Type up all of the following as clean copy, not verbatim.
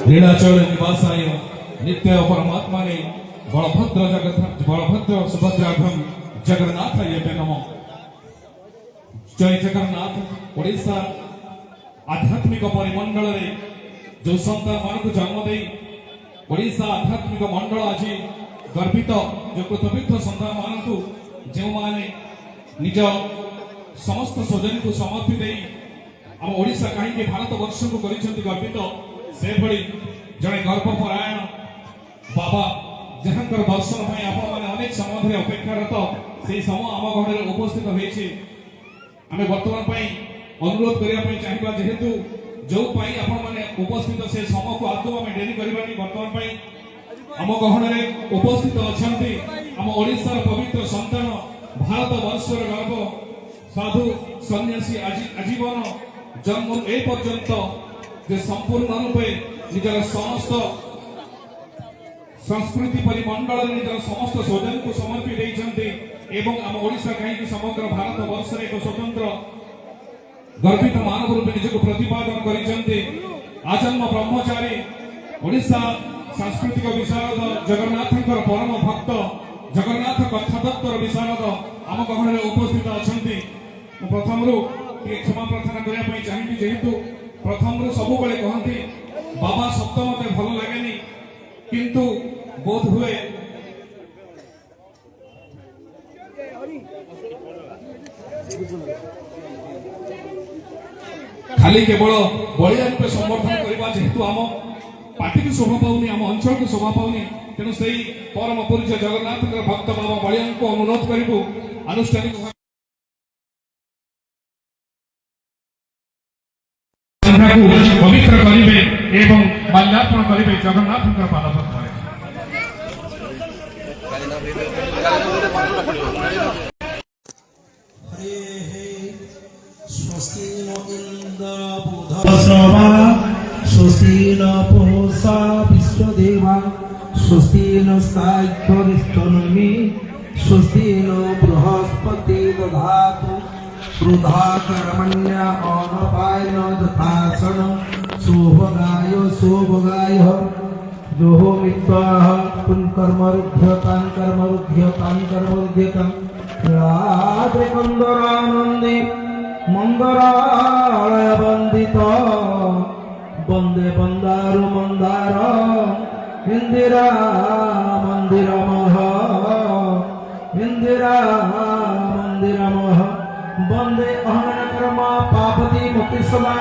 नीलाचल निवासाय नित्य परमात्मने बलभद्र सुभद्राभ्यम जगन्नाथाय नमः। जय जगन्नाथ। ओडिशा आध्यात्मिक परिमंडल रे जो संतान मान को जन्म दे ओडिशा आध्यात्मिक मंडल आज गर्वित जो कृतविद्ध संतान मान को जो माने निज समस्त स्वजन को समर्पित आम ओडिशा कहीं भारत वर्ष को गर्वित से भली जड़े गर्भपरायण बाबा जहां दर्शन मैंने अनेक समय अपेक्षारत से समय आम घर उपस्थित होती आम बर्तमान अनुरोध करने चाहिए जेहेतु जो मैंने उपस्थित से समय को आदौ आम डेरी करवानी बर्तमान आम गहन उपस्थित अच्छा आम ओडिशार पवित्र संतान भारत वर्षर गर्व साधु सन्यासी आजीवन जन्म ए पर्यंत जे संपूर्ण रूपे निजर समस्त संस्कृति परिमंडल निजर समस्त स्वजन को समर्पी देइछन्ते एवं आम ओडिशा कहीं समग्र भारत वर्ष एक स्वतंत्र गर्वित मानव रूपे निजको प्रतिपादन करिछन्ते। आजन्म ब्रह्मचारी ओडिशा सांस्कृतिक विशारद जगन्नाथंकर परम भक्त जगन्नाथ कथातत्वर विशारद आम गहन उपस्थित अच्छा प्रथम क्षमा प्रार्थना करने चाहिए जेहेतु प्रथम सब कहती बाबा शब्द मत भल लगे किंतु बोध हुए खाली केवल बलिया रूपे समर्थन करवा जेहेतु आम पार्टी की शोभा पाऊनी आम अंचल की शोभा पाऊनी तेणु से परम पूज्य जगन्नाथ भक्त बाबा बलिया को अनुरोध करूँ आनुष्ठानिक पवित्र करेंगे एवं माल्यार्पण करेंगे जगन्नाथ पादपद्म स्वस्ति नो इंद्र बुधश्रवा स्वस्ति न पुरुषा विश्वदेवा स्वस्ति न साक्षरिष्ठनमि स्वस्ति न बृहस्पति दधातु वृद्धा कर्मण्या अनपायन दधासन शोभगाय जो मित्वाः पुण्कर्मरुध्यतां कर्मरुध्यतां रात्रिकन्दरानन्दे मंगलालय वंदित वंदे बंदारु मंदार इंदिरा मंदिरमः वंदे अहन कर्म पापति मुक्तिसमा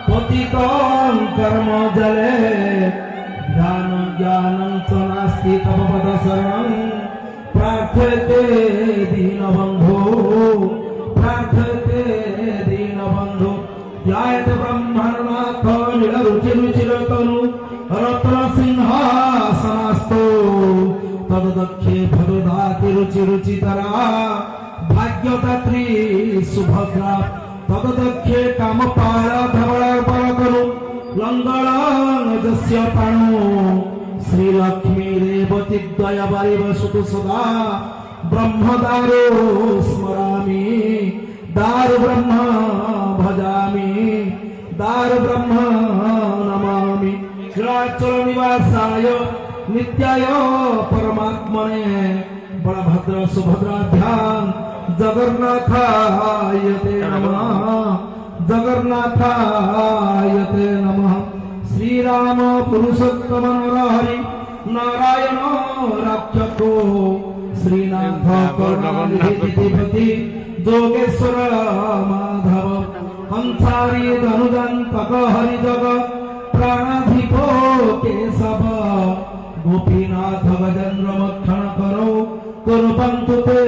पतितं कर्म जले ज्ञानं च नास्ति तव पद शरणं प्रार्थयते दीनबन्धो ध्यायते ब्रह्मण्नाथ नीलरुचिरुचिरतनु रत्नसिंहासनस्थो तददक्षे भददाति रुचिरुचितरा भाग्यदात्री सुभद्रा तददक्षे कामपाल धवलपरतनु लङ्गलाङ्गजस्य प्राणो श्रीलक्ष्मी रेवती दयावरिवसतु सदा ब्रह्मदारो स्मरामि दारु ब्रह्म भजामि दारु ब्रह्म नमामि नीलाचल निवासाय नित्याय परमात्मने बलभद्र सुभद्राभ्यां जगन्नाथाय ते नमः श्रीराम पुरुषोत्तम नरहरि नारायण राक्षसो श्रीनाथ करुणानिधि जोगेश्वर माधव हंसारी धनुजंतक हरिजग प्राणाधिपो केशव गोपीनाथ गजेन्द्र मक्षण करो कुर्वन्तु ते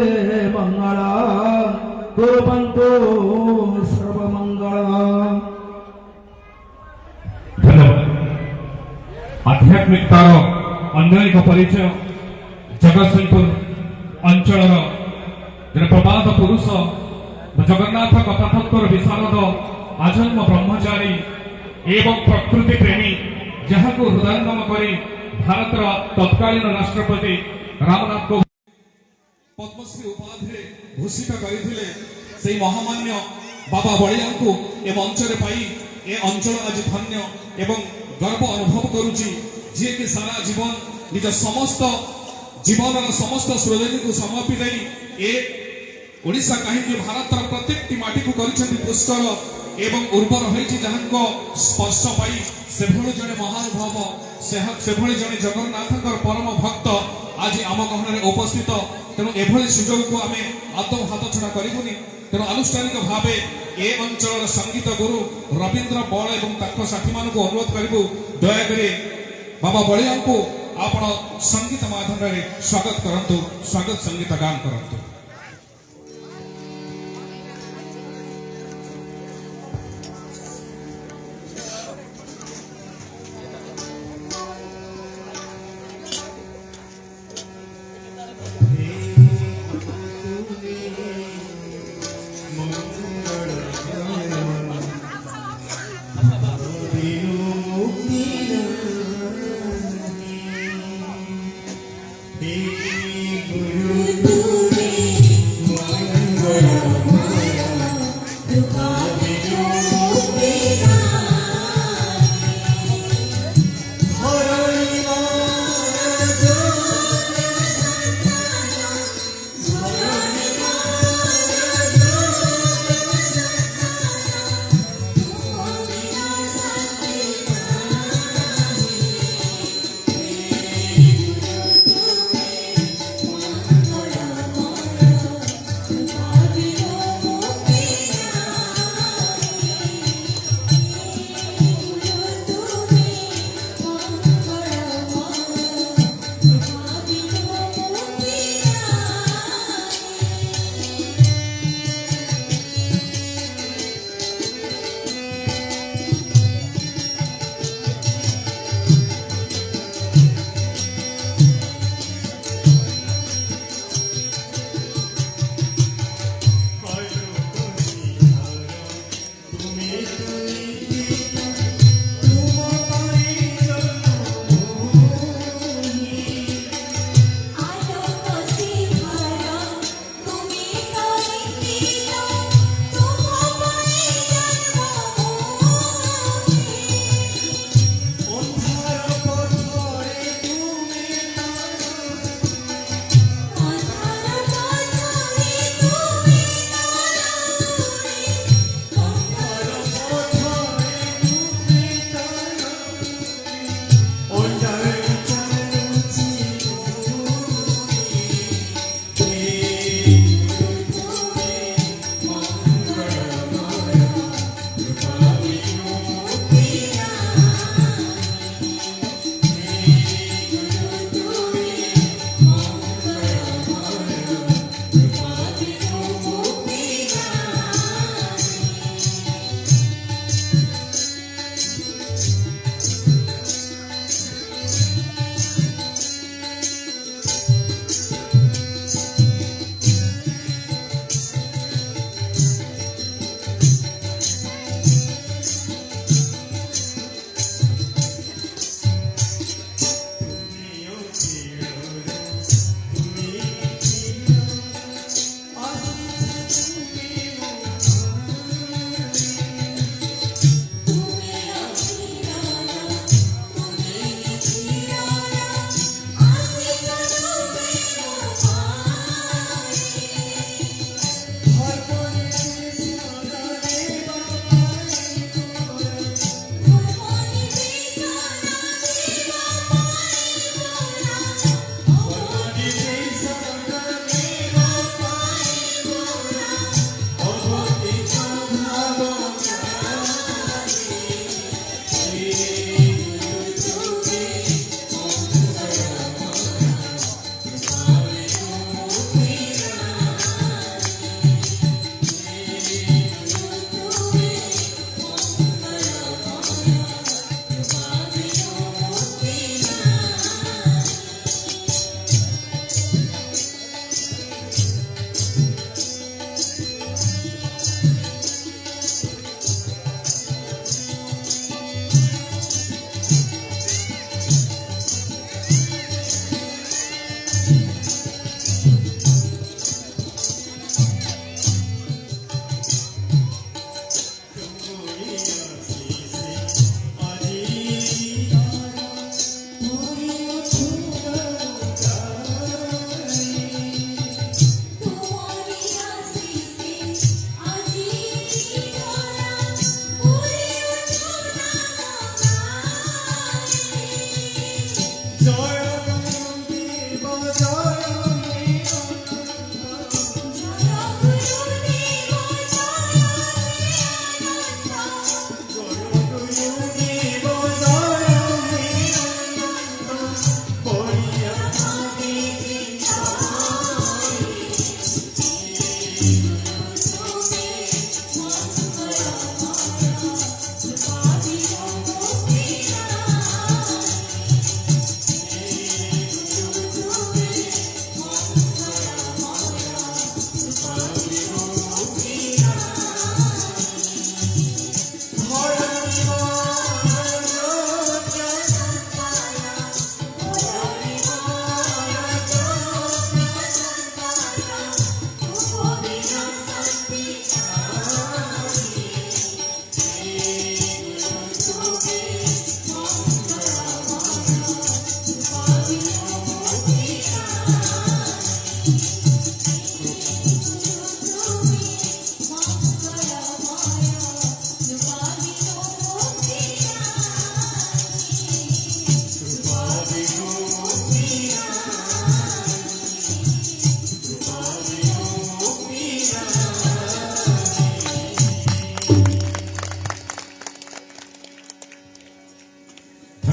मंगला कुर्वन्तु सर्वमंगला। आध्यात्मिकतार अन्य एक परिचय जगतसिंहपुर अंचल प्रबाद पुरुष जगन्नाथ कथातत्वर विशारद आजन्म ब्रह्मचारी एवं प्रकृति प्रेमी जहाँ को हृदयंगम करी भारत तत्कालीन राष्ट्रपति रामनाथ कोविंद पद्मश्री उपाधि घोषित करते से महामान्य बाबा बलिया को ए मंच पाई ए अंचल आज धन्य एवं गर्व अनुभव करुची जी कि सारा जीवन निज समस्त जीवन समस्त सृजनी को समर्पी दे ए ओडिशा कहीं भारत प्रत्येक माटी को कर पुष्कर एवं उर्वर होती जहाँ स्पर्श पाई से जड़े महानुभाव से जड़े जगन्नाथ परम भक्त आज आम गहन उपस्थित तेणु एभली सुजोग को आम आदौ हाथ छड़ा करूनी तेणु आनुष्ठानिक भाव ए अंचल संगीत गुरु रवींद्र बल और साथी मान अनुरोध करूँ दयाक बाबा बलिया को आपण संगीत माध्यम स्वागत करंतु स्वागत संगीत गान करंतु।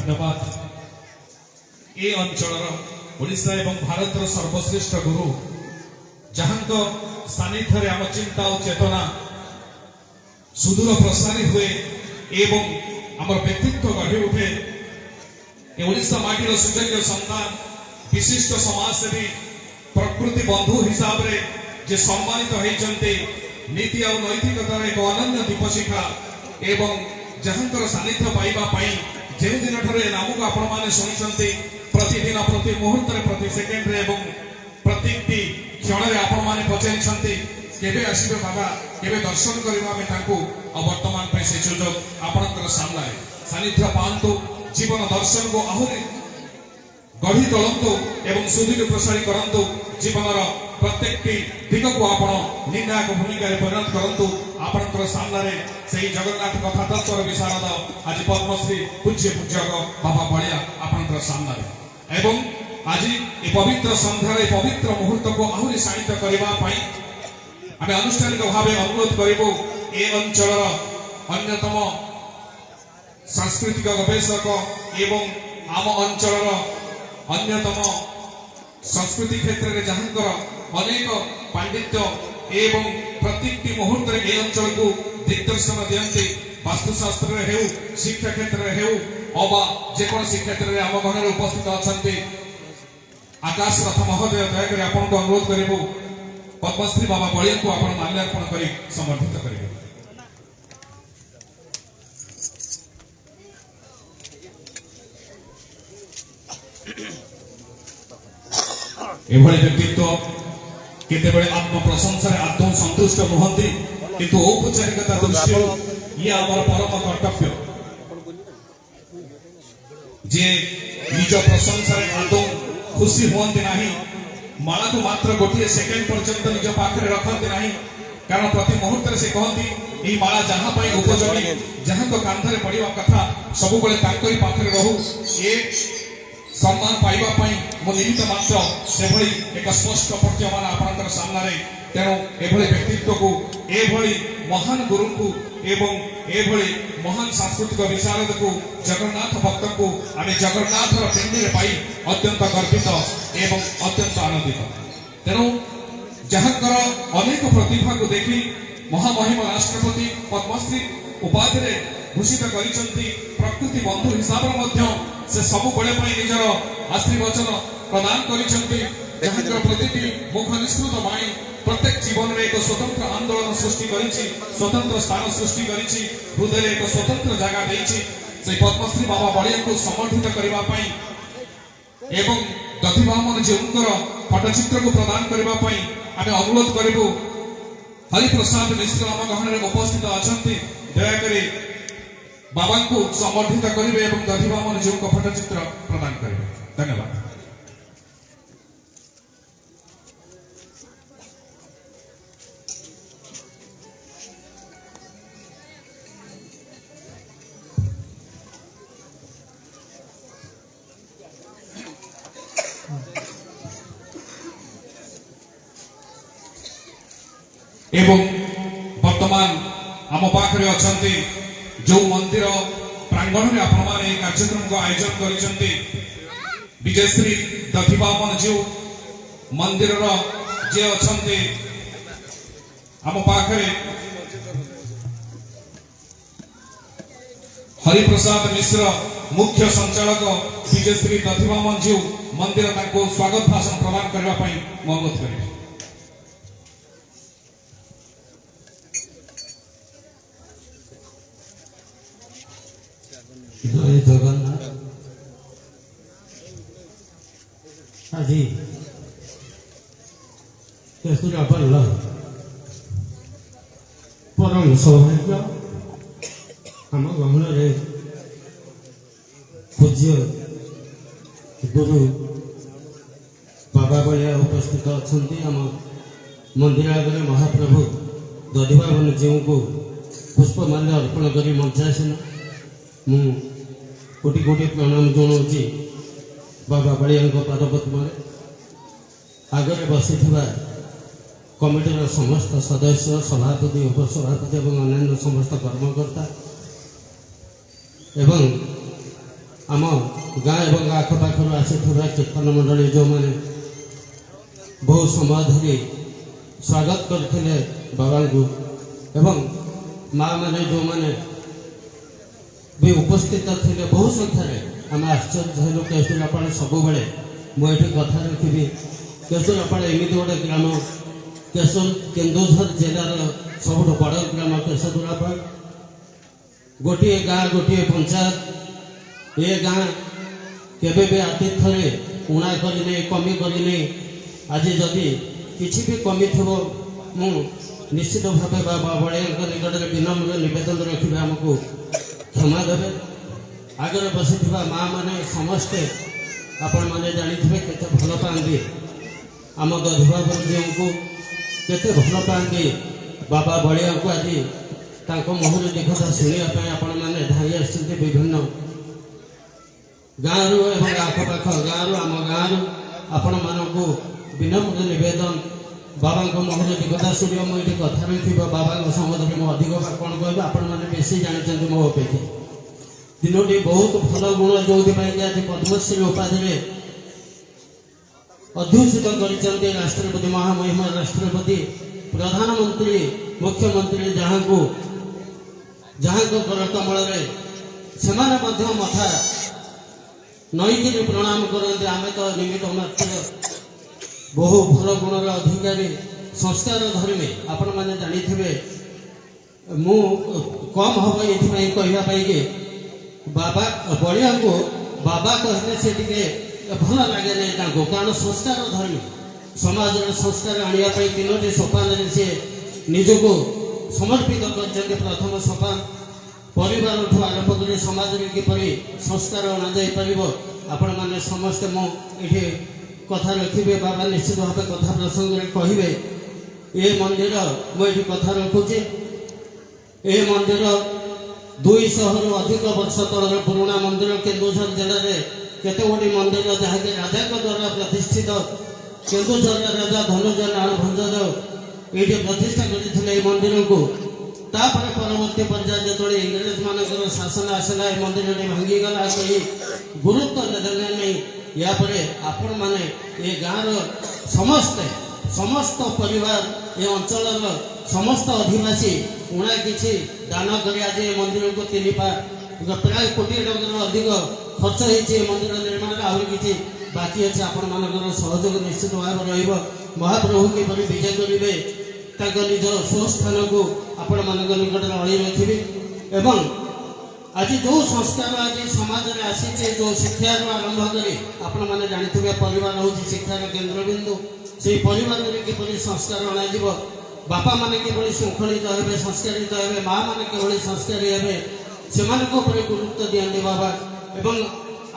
धन्यवाद ए अंचल ओडिशा एवं भारत सर्वश्रेष्ठ गुरु जहां सानिध्य आम चिंता और चेतना सुदूर प्रसारी हुए एवं आम व्यक्तित्व गढ़ी उठे ओडिशा माटीर सुयोग्य संतान विशिष्ट समाजसेवी प्रकृति बंधु हिसाब रे जे सम्मानित होइचंते नीति और नैतिकतार एक अनन्य दीपशिखा एवं जहांकर सानिध्य पाइबा पाई जे दिन ठरे नाम को आपण माने सुनिचंते प्रतिदिन प्रति मुहूर्त प्रति सेकेंड रे एवं प्रत्येकटी क्षण रे आपण माने पचारिछंते केबे आसीबे बाबा केबे दर्शन करिबा में तांको और वर्तमान पे से सुयोग आपनकर सामने सानिध्य पांतु जीवन दर्शन को आहुरी गढ़ी तोलंतु एवं सुदूर प्रसारी करंतु जीवनर प्रत्येक दिग को आपण निर्णायक भूमिका परिणत करंतु आपनकर सामने से जगन्नाथ कथा तत्वर विशारद आज पद्मश्री पूज्य पूज्यक बाबा बलिया आपनकर सामने एवं आज ये पवित्र संध्यार पवित्र मुहूर्त को आहुरी शाणित करबा पई आमे अनुष्ठानिक भाव अनुरोध करिबो ए अंचल अन्यतम सांस्कृतिक गवेषक एवं आम अंचल अन्यतम संस्कृति क्षेत्र में जहांकर अनेक पांडित्य एवं प्रत्येक मुहूर्त ए अंचल को दिग्दर्शन दियंती वास्तुशास्त्र हेउ शिक्षा क्षेत्र हेउ अबा जेकोसी क्षेत्र में आम घर उपस्थित अच्छा आकाश रथ महोदय दयाकर आपन को अनुरोध करिबो पद्मश्री बाबा बलिया को आपण माल्यार्पण करी समर्पित करिबो। एभଳି व्यक्तित्व केतेबेले आत्म प्रशंसा आत्म संतुष्ट नुहंती किंतु औपचारिकता दृष्टि ये आमर परम कर्तव्य जे निज प्रशंसा आदौ खुशी हुअंती नाही माला को मात्र गोटे सेकेंड पर्यंत निज पाखरे रखते नहीं कारण प्रति मुहूर्त से कहती ये माला जहां पाई उपयोगी जहां को कांधरे पड़िबा कथा सब बेले ताकरी पाखरे रहू ये सम्मान पाइबा पाई मो निमित्त मात्र से भली एक स्पष्ट प्रत्यमान आपनकर सामने तेणु एभली व्यक्तित्व को एभली महान गुरु को एवं एभली महान सांस्कृतिक विशारद को जगन्नाथ भक्त को आम जगन्नाथ पिंडी पाई अत्यंत गर्वित एवं अत्यंत आनंदित तेणु जहांकर अनेक प्रतिभा को देखी महामहिम राष्ट्रपति पद्मश्री उपाधि घोषित करिसंती प्रकृति बंधु हिसाब से सबु बड़े निजर आशीर्वचन प्रदान करिसंती जहांकर प्रतिटी मुख निष्कृत वाणी प्रत्येक जीवन में एक स्वतंत्र आंदोलन सृष्टि करिछि स्वतंत्र स्थान सृष्टि करिछि हृदय एक स्वतंत्र जगह देछि से पद्मश्री बाबा बलिया को समर्थित करबा पई एवं दधिबामन जेउंकर फटचित्र को प्रदान करबा पई आमे अनुरोध करिबो हरिप्रसाद मिश्र आम गहन में उपस्थित अछंती दया करी बाबा को समर्थित करेंगे एवं दधिबामन जीव को फटचित्र प्रदान करेंगे। धन्यवाद। एवं वर्तमान आम पाखरे अछंती जो मंदिर प्रांगण में आपण माने कार्यक्रम को आयोजन करिसंती विजयश्री दधिबामन जीव मंदिर जे अछंती आम पाखरे हरिप्रसाद मिश्र मुख्य संचालक विजयश्री दधिबामन जीव मंदिर को स्वागत भाषण प्रदान करबा पई अनुरोध करिबे। जय जगन्नाथ आज केसुरा बल्ल परम सौभाग्य आम गहन पूज्य गुरु बाबा बलिया उपस्थित अच्छा आम मंदिर आगे महाप्रभु दधिबामन जीव को पुष्पमाल्य अर्पण कर मंचासीन मु कोटि कोटि प्रणाम जनाऊँगी बाबा बलिया पादपद्म आगे बसी कमिटर समस्त सदस्य सभापति उपसभापति और अन्य समस्त कर्मकर्ता एवं आम गाँ एवं आखपाखर आसीथिबा कीर्तन मंडली जो मैंने बहुत समय धरी स्वागत करते बाबा को एवं माँ मैंने जो मैंने भी उपस्थित थे बहु संख्यार आम आश्चर्य हेलु केशुरापाड़ सब बेले मुझे कथा रखी केशुरापाड़ एमती गोटे ग्राम केन्दुझर जिलार सबुठ बड़ ग्राम केशुरापाड़ गोटे गाँ गोटे पंचायत ये गाँ केबे भी आतिथ्य उणा करने कमी करने आज जदि किसी भी कमी थो मु निश्चित भाव बाबा बड़े निकट में विनम्र नवेदन रखिए आमको क्षमा देवे आगे बसी माँ मैंने समस्ते आपण मैंने जानी केते भल पाती आम गधुआ बंदी को केते भल पाती बाबा बड़िया को आज मुहर दी कथा शुणापी आपण मैंने धाई आसते विभिन्न गाँव एवं आखपाख गाँव आम गाँव आपण मानक विनम्र नवेदन बाबा मुहर दी कथा शुण मुझे कथा रही बाबा सम्बन्ध में अधिक कौन कह आपण मैंने बेसी जानते मो अपेक्षा तीनोटी बहुत भल गुण जो आज पद्मश्री उपाधि अध्युषित कर राष्ट्रपति महामहिम राष्ट्रपति प्रधानमंत्री मुख्यमंत्री जहाँ को कर कमल से मथा नईकि प्रणाम करते आम तो निमित्त मात्र बहु भल गुणर अधिकारी संस्कार धर्मी आपण मैंने जानी मु कम हम ये कहवाई कि बाबा बड़िया को बाबा कहले से भल लगे नहीं कारण संस्कार धर्मी समाज संस्कार आने तीनोटी सोपान से निजको समर्पित कर प्रथम सोपान परिवार आरंभ कर समाज में किपरि संस्कार अणाई आपण मैंने समस्ते मुझे कथा रखिए बाबा निश्चित भाव कथा प्रसंग में कहे ये मंदिर मुझे कथा रखुचे ये मंदिर 200 अधिक वर्ष तल पुराणा मंदिर केन्दुझर जिले में केते गोटी मंदिर जहाँकि राजा द्वारा प्रतिष्ठित केन्दुझर राजा धनुजा नारायण भंजदेव ये प्रतिष्ठा करते मंदिर को तापर परवर्ती पर्याय जो इंग्रेज मान शासन आसला मंदिर भांगीगला कही गुरुत्व देने नहीं यापर आपण मैंने ये गाँव समस्ते समस्त परिवार ये अंचल समस्त अधिवासी उणा किसी दान कर आज मंदिर को 3 प्राय कोटी टकर अधिक खर्च होती मंदिर निर्माण आहरी किसी बाकी अच्छे आपण मान सहयोग निश्चित भाव महाप्रभु किपर विजय करेंगे निज स्वस्थान को आपण मान निकट अड़ी रखिए एवं आज जो संस्कार आज समाज में आसी जो शिक्षा आरंभ कर आपण मैंने जानी परिवार हूँ शिक्षार केन्द्रबिंदु से परिवार में किपरि संस्कार अणाइब बापा माने किपरि शृंखलित हे संस्कारित हे माँ माने किभଳି संस्कारी हे से गुरुत्व दिखाते बाबा एवं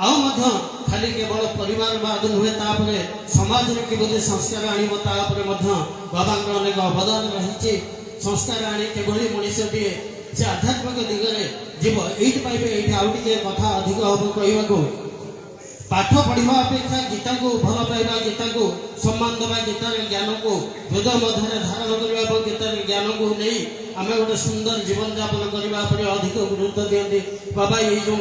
आउ खाली केवल परिवार बाद नुहे तापर समाज में किभଳି संस्कार आने बाबा अनेक अवदान रही संस्कार आने किभଳି मनुष्यटी से आध्यात्मिक दिगरे जीव ये पाइबे ये आउ टे कथा अधिक हम कहवाक पाठ पढ़ा अपेक्षा गीता को भल पाइबा गीता को सम्मान देवा गीतार ज्ञान को हृदय मध्य धारण करने गीतार ज्ञान को नहीं आम गोटे सुंदर जीवन यापन करने अधिक गुरुत्व दिखती बाबा ये जो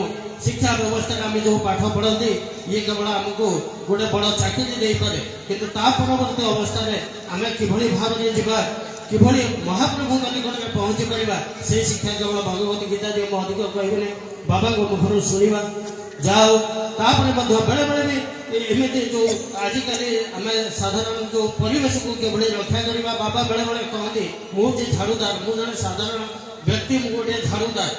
शिक्षा व्यवस्था आम जो पाठ पढ़ती ये केवल आमको गोटे बड़ चाकरी दे पारे किंतु ता परवर्ती अवस्था आम किभଳି भाव में जीवा किभଳି महाप्रभु निकट में पहुँची पारिबा से शिक्षा केवल भगवत गीता दिए अधिक कहबे बाबा को मुखर शुणा जाओ तापर बेले बेले भी एमती जो आजिकल आम साधारण जो परिवेश को किभଳି रक्षा करवा बाबा बेले बेले कहते मुझे झाड़ूदार मुझे जड़े साधारण व्यक्ति मु गोटे झाड़ूदार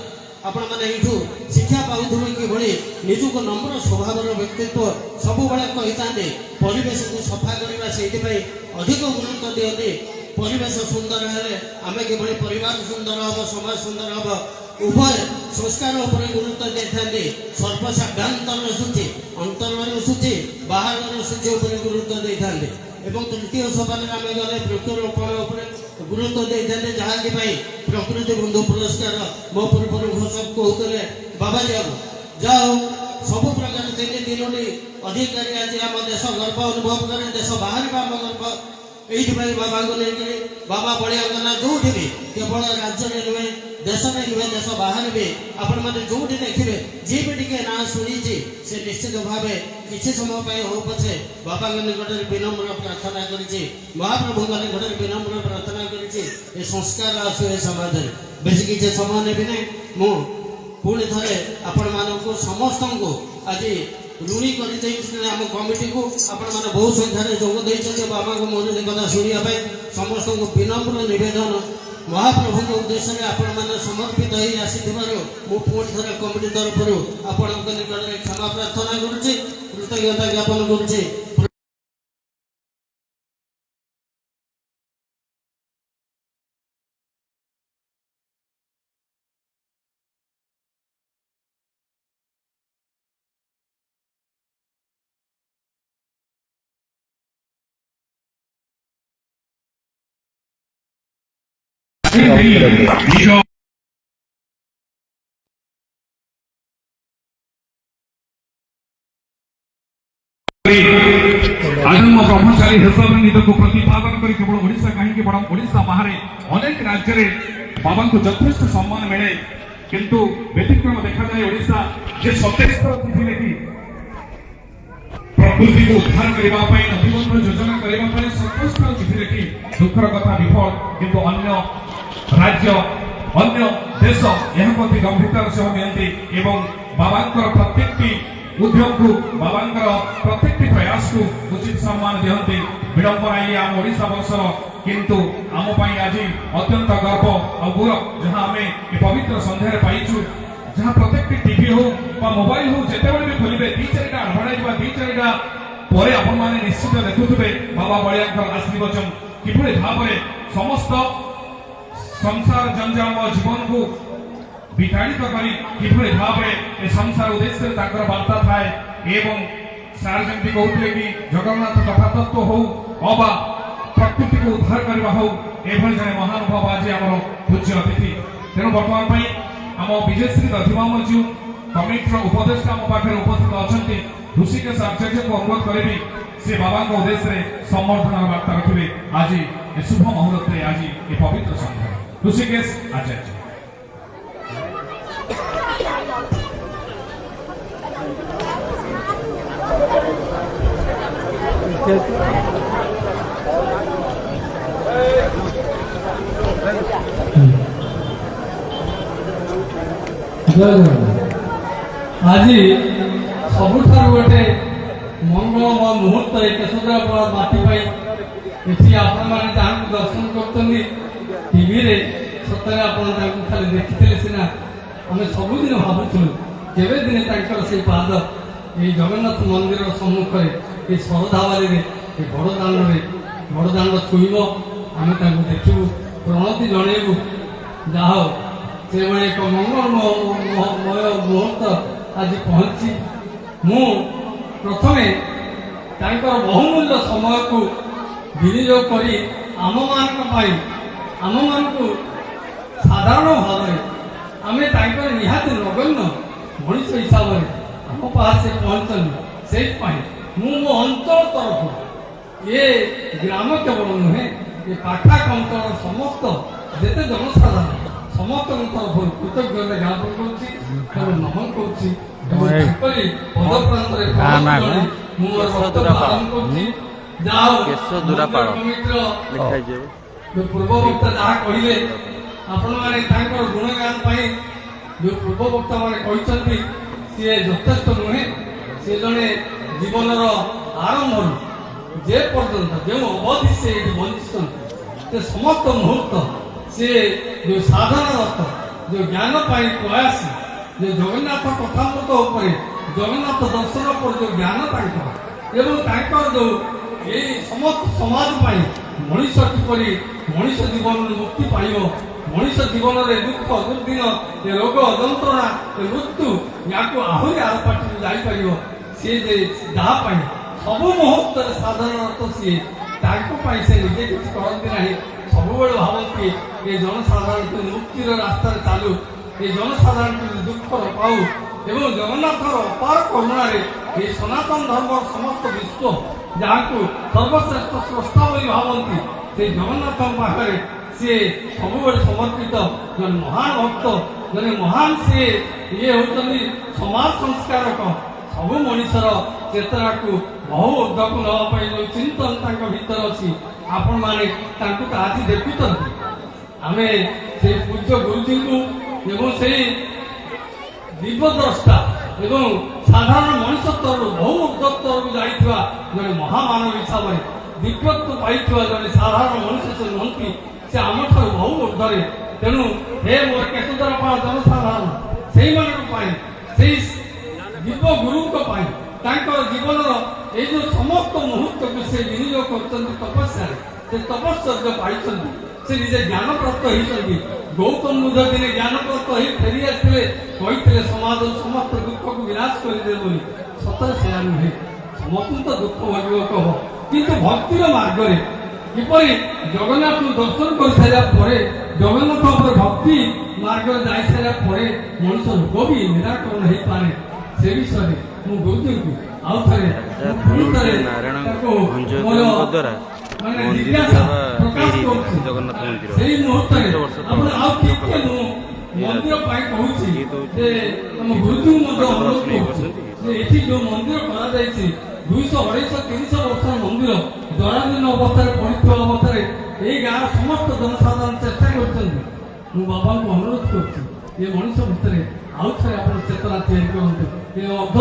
आपण मैंने यू शिक्षा पाऊे किभଳି निजुक नम्र स्वभाव व्यक्तित्व सब कही था परिवेश को सफा करवा से अधिक गुरुत्व दिखते परिवेश सुंदर है आम किभଳି परिवार सुंदर हम समाज सुंदर हम उभय संस्कार गुरुत्व दे था सर्वसाभ्यंतर सूची अंतर सूची बाहर सूची गुरुत्व दे था तृतीय सोपान आम गले वृक्षरोपण गुरुत्व दे था जहाँकि प्रकृति बंधु पुरस्कार मो पूर्व घोषक कहते बाबा जाओ सब प्रकार तीनोटी अधिकारी आज आम देश गर्व अनुभव करे देश बाहर आम गर्व ये बाबा को लेकर बाबा बड़िया ना जो भी केवल राज्य में नुहे देश में देश बाहर भी आपण मैंने जो देखिए जी भी टे ना शुणी से निश्चित भाव किसी समय हो पछे बाबा निकट विनम्र प्रार्थना करी महाप्रभु निकट विनम्र प्रार्थना करी संस्कार आसू समाज में बेस किसी समय नेबी ना मु पुणी थे आपण मानक समस्त को आज ऋणी कर आम कमिटी को आपण मैंने बहुत संख्यार जोग देते बाबा को मोर कथा शुणा समस्त को विनम्र नवेदन महाप्रभु के उद्देश्य में आपण मैंने समर्पित हो आसी थे कमिटी तरफ आपण निकट क्षमा प्रार्थना करुच्ची कृतज्ञता ज्ञापन करुच्ची। आजन्म ब्रह्मचारी हिसाब निज को प्रतिपादन कर केवल ओडिशा कहीं बड़ा ओडिशा बाहर अनेक राज्य में बाबा को यथेष्ट सम्मान मिले किंतु व्यतिक्रम देखा जाए ओडिशा जे 27 चिठी लिखी प्रकृति को उद्धार करने नदीबंध योजना करने 27 चिठी लिखी दुखर कथा विफल किंतु अन्य राज्य अन्य देश यह प्रति गंभीरतार सह नियंती एवं बाबांकर प्रत्येक उद्योग को बाबांकर प्रत्येक प्रयास को उचित सम्मान दिहंती विडंबना ये आम ओडिशा वर्षर किंतु आम आज अत्यंत गर्व और गौरव जहां आम ये पवित्र संध्यार पाइचु जहां प्रत्येक टीवी हो मोबाइल हो जिते भी खोलिए 2-4 आडभाटाइज 2-4 पर आपण मैंने निश्चित देखुवे बाबा बलिया आशीर्वचन किभली भाव समस्त संसार जंजाल जीवन को विताड़ित करी किभली भाव ए संसार उद्देश्य वार्ता थाए एवं सार जमी कहते कि जगन्नाथ कथा तत्व हो अबा प्रकृति को उद्धार करवा हो एभली जने महानुभाव आज आम पूज्य अतिथि तेणु बर्तमान आम विजयश्री दधिमाम जी कमिटर उपदेष्टा आम पाखे उपस्थित अच्छा ऋषिकेश आचार्य को अनुरोध करी से बाबा उद्देश्य सम्बर्धना वार्ता रखिए आज ए शुभ मुहूर्त आज ये पवित्र संध्या ऋषिकेश आचार्य। आज सबुठ गोटे मंगलमय मुहूर्त केशवद्रा माटी ये आपण मैंने जहाँ दर्शन कर टीवी रे सतरे आपण खाली देखी सीना आम सबुदिन भावुलु केवे दिन से पाद ये जगन्नाथ मंदिर सम्मुख ये शरधावाली बड़दाण्ड छुईब आम देखू प्रणति जनइबू जहा से एक मंगलमय मुहूर्त आज पहुंची मु प्रथमे बहुमूल्य समय को विनियोग करी आम मान साधारण भाव आम निहाती नगण्य मनीष हिसाब से आम पास से पहुंचनी से मो अंचल तरफ ये ग्राम केवल नुहे ये पाखाक अंचल समस्त जिते जनसाधारण समस्त तरफ कृतज्ञता ज्ञापन कर नमन पूर्व वक्ता जहाँ कहले आपण मैंने गुणगान जो पूर्व वक्ता मैंने कहते सी यथेष्ट नुहे सी जड़े जीवन आरंभ जे पर्यंत जो अवधि से बंचित समस्त मुहूर्त से जो साधन जो ज्ञान प्रयास जो जगन्नाथ कथामृत उपर जगन्नाथ दर्शन पर जो ज्ञान एवं जो ये समस्त समाज मनीष किपरि मनीष जीवन मुक्ति पाइब मनीष जीवन में दुख दुर्दिन ये रोग जंत्रणा मृत्यु या आहरी आर पार्टी जापर सी जहाँ सब मुहूर्त साधारण सी से निजे किसी कहती ना सब भावती ये जनसाधारण मुक्तिर रास्ता चालू ये जनसाधारण दुख पाऊ एवं जगन्नाथर अपार करुणार ये सनातन धर्म समस्त विश्व जहाँ को सर्वश्रेष्ठ स्रष्टा भावती से जगन्नाथ पाखे सी सब समर्पित जन महान भक्त जन महान सी ये होती समाज संस्कारक सब मनुष्यर चेतना को बहु ऊर्धक नापी जो चिंतन भीतर अच्छी आपण मैंने आज देखुं आम से पूज्य गुरुजी को से दिव्यद्रष्टा एवं साधारण मनुष्य स्तर बहु ऊर्ध्व स्तर को जाइथिबा जने महामानव हिसाब से दिव्यत्व पाइथिबा जने साधारण मनुष्य से नुहंती से आम ठार बहु ऊर्ध्वे तेणु हे मोर केतुदर जनसाधारण से दिव्य गुरु जीवन ये जो समस्त मुहूर्त को से विनियोग कर तपस्या से तपस्या पाई से निजे ज्ञान प्राप्त होती गौतम बुद्ध दिने ज्ञान प्राप्त हो फेरी आसते कहते समाज समस्त दुख को विनाश करदे बोली सतर से नुहे समस्त तो दुख भोग कह किंतु भक्तिर मार्ग में किपरि जगन्नाथ दर्शन कर सारा जगन्नाथ भक्ति मार्ग जा सारा मनुष्य रोग भी निराकरण हो पाए से विषय मु गुरुजी को आउ थे माने जिज्ञासा प्रकाश करछि जगन्नाथ मंदिर सेही मुहूर्त आपण आउ किके मंदिर पाई कहूछि जे हम गुरुजी मध्य अनुरोध करछि जे एठी जो मंदिर करा जायछि 200 250 300 वर्ष मंदिर जराजीर्ण अवस्था पड़िଥିବା अवस्था एई गाँव समस्त जनसाधारण चेष्टा करछन्ति मु बाबा को अनुरोध करछि ये मनुष्य भितर आउ थे आपण चेतना तैयारी करंतु ये अध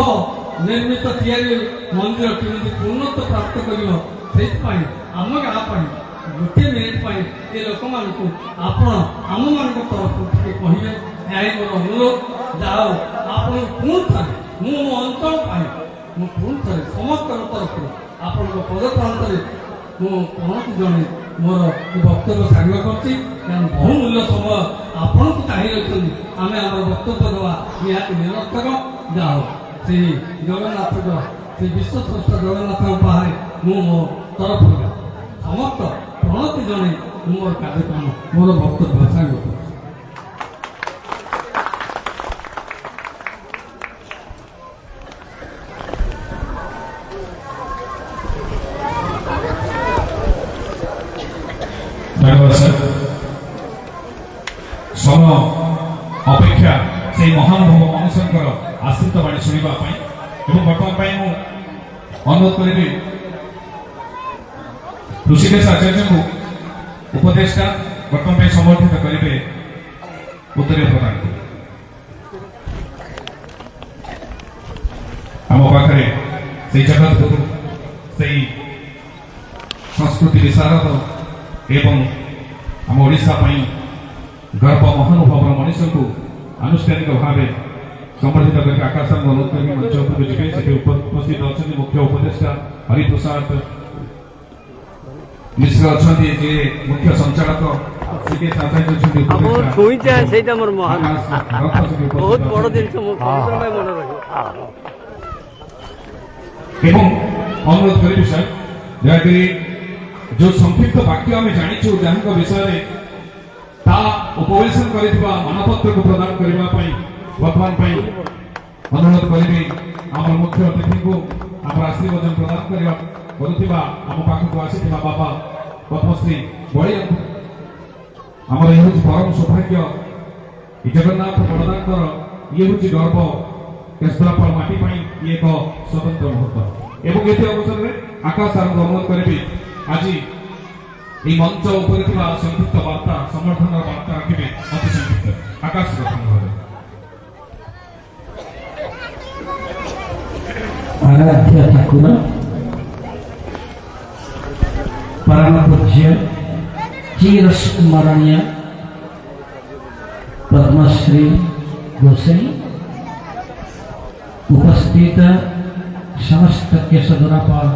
निर्मित तैयारी मंदिर केମିତି पूर्णत्व प्राप्त करियो सेहि आम गाँ गोटे मिनिट ये लोक मानक आम मान तरफ कहे यही मोर अनुरोध जाओ आप पुणी थे मो अंचल मुझे पुणी थे समस्त तरफ आपण पद प्रांत मु कौन जड़े मोर वक्तव्य सागर कर बहुमूल्य समय आपण को चाहिए रखते आम आम वक्तव्य देवा निहत निरर्थक जाओ से जगन्नाथ से विश्वस्रष्टा जगन्नाथ बाहर मु मो तरफ समस्त प्रणति जन मोर कार्यक्रम मोर वक्तव्य सागर कर धन्यवाद सर समय अपेक्षा से महानुभव मनुष्य आश्रित बाणी शुणा बर्तमान अनुरोध करी ऋषिकेश आचार्य को उपदेष्टा बर्तमान समर्थित करेंगे उत्तर प्रदान आम पाखे से जगत गुरु से संस्कृति विशारद एवं आम ओडिशा गर्व महानुभव मनुष्य को आनुष्ठानिक भाव संबर्धित करके आकाश अनुरोध कर मंच उपस्थित अच्छा मुख्य उपदेष्टा हरिप्रसाद मिश्र अच्छा जे मुख्य संचालक बहुत बड़ जिन अनुरोध करी सर जहाँकि जो संक्षिप्त वाक्य आम जाचु जहाँ विषय उपवेशन कर मानपत्र को प्रदान करने वर्तमान अनुरोध करी आम मुख्य अतिथि को आम आशीर्वचन प्रदान करुवा आम पाखक आसी बाबा पद्मश्री बड़िया आमर ये हूँ परम सौभाग्य जगन्नाथ बड़दार ये हूँ गर्व केशराफल माटी ये एक स्वतंत्र मुहूर्त एवं ये अवसर में आकाश सार अनुरोध करी आज ये मंच उपर संक्षिप्त वार्ता समर्थन वार्ता रखिए अति संक्षिप्त आकाश आराध्य ठाकुर परम पूज्य चिर स्मरणीय पद्मश्री गोसाई उपस्थित समस्त केशराफल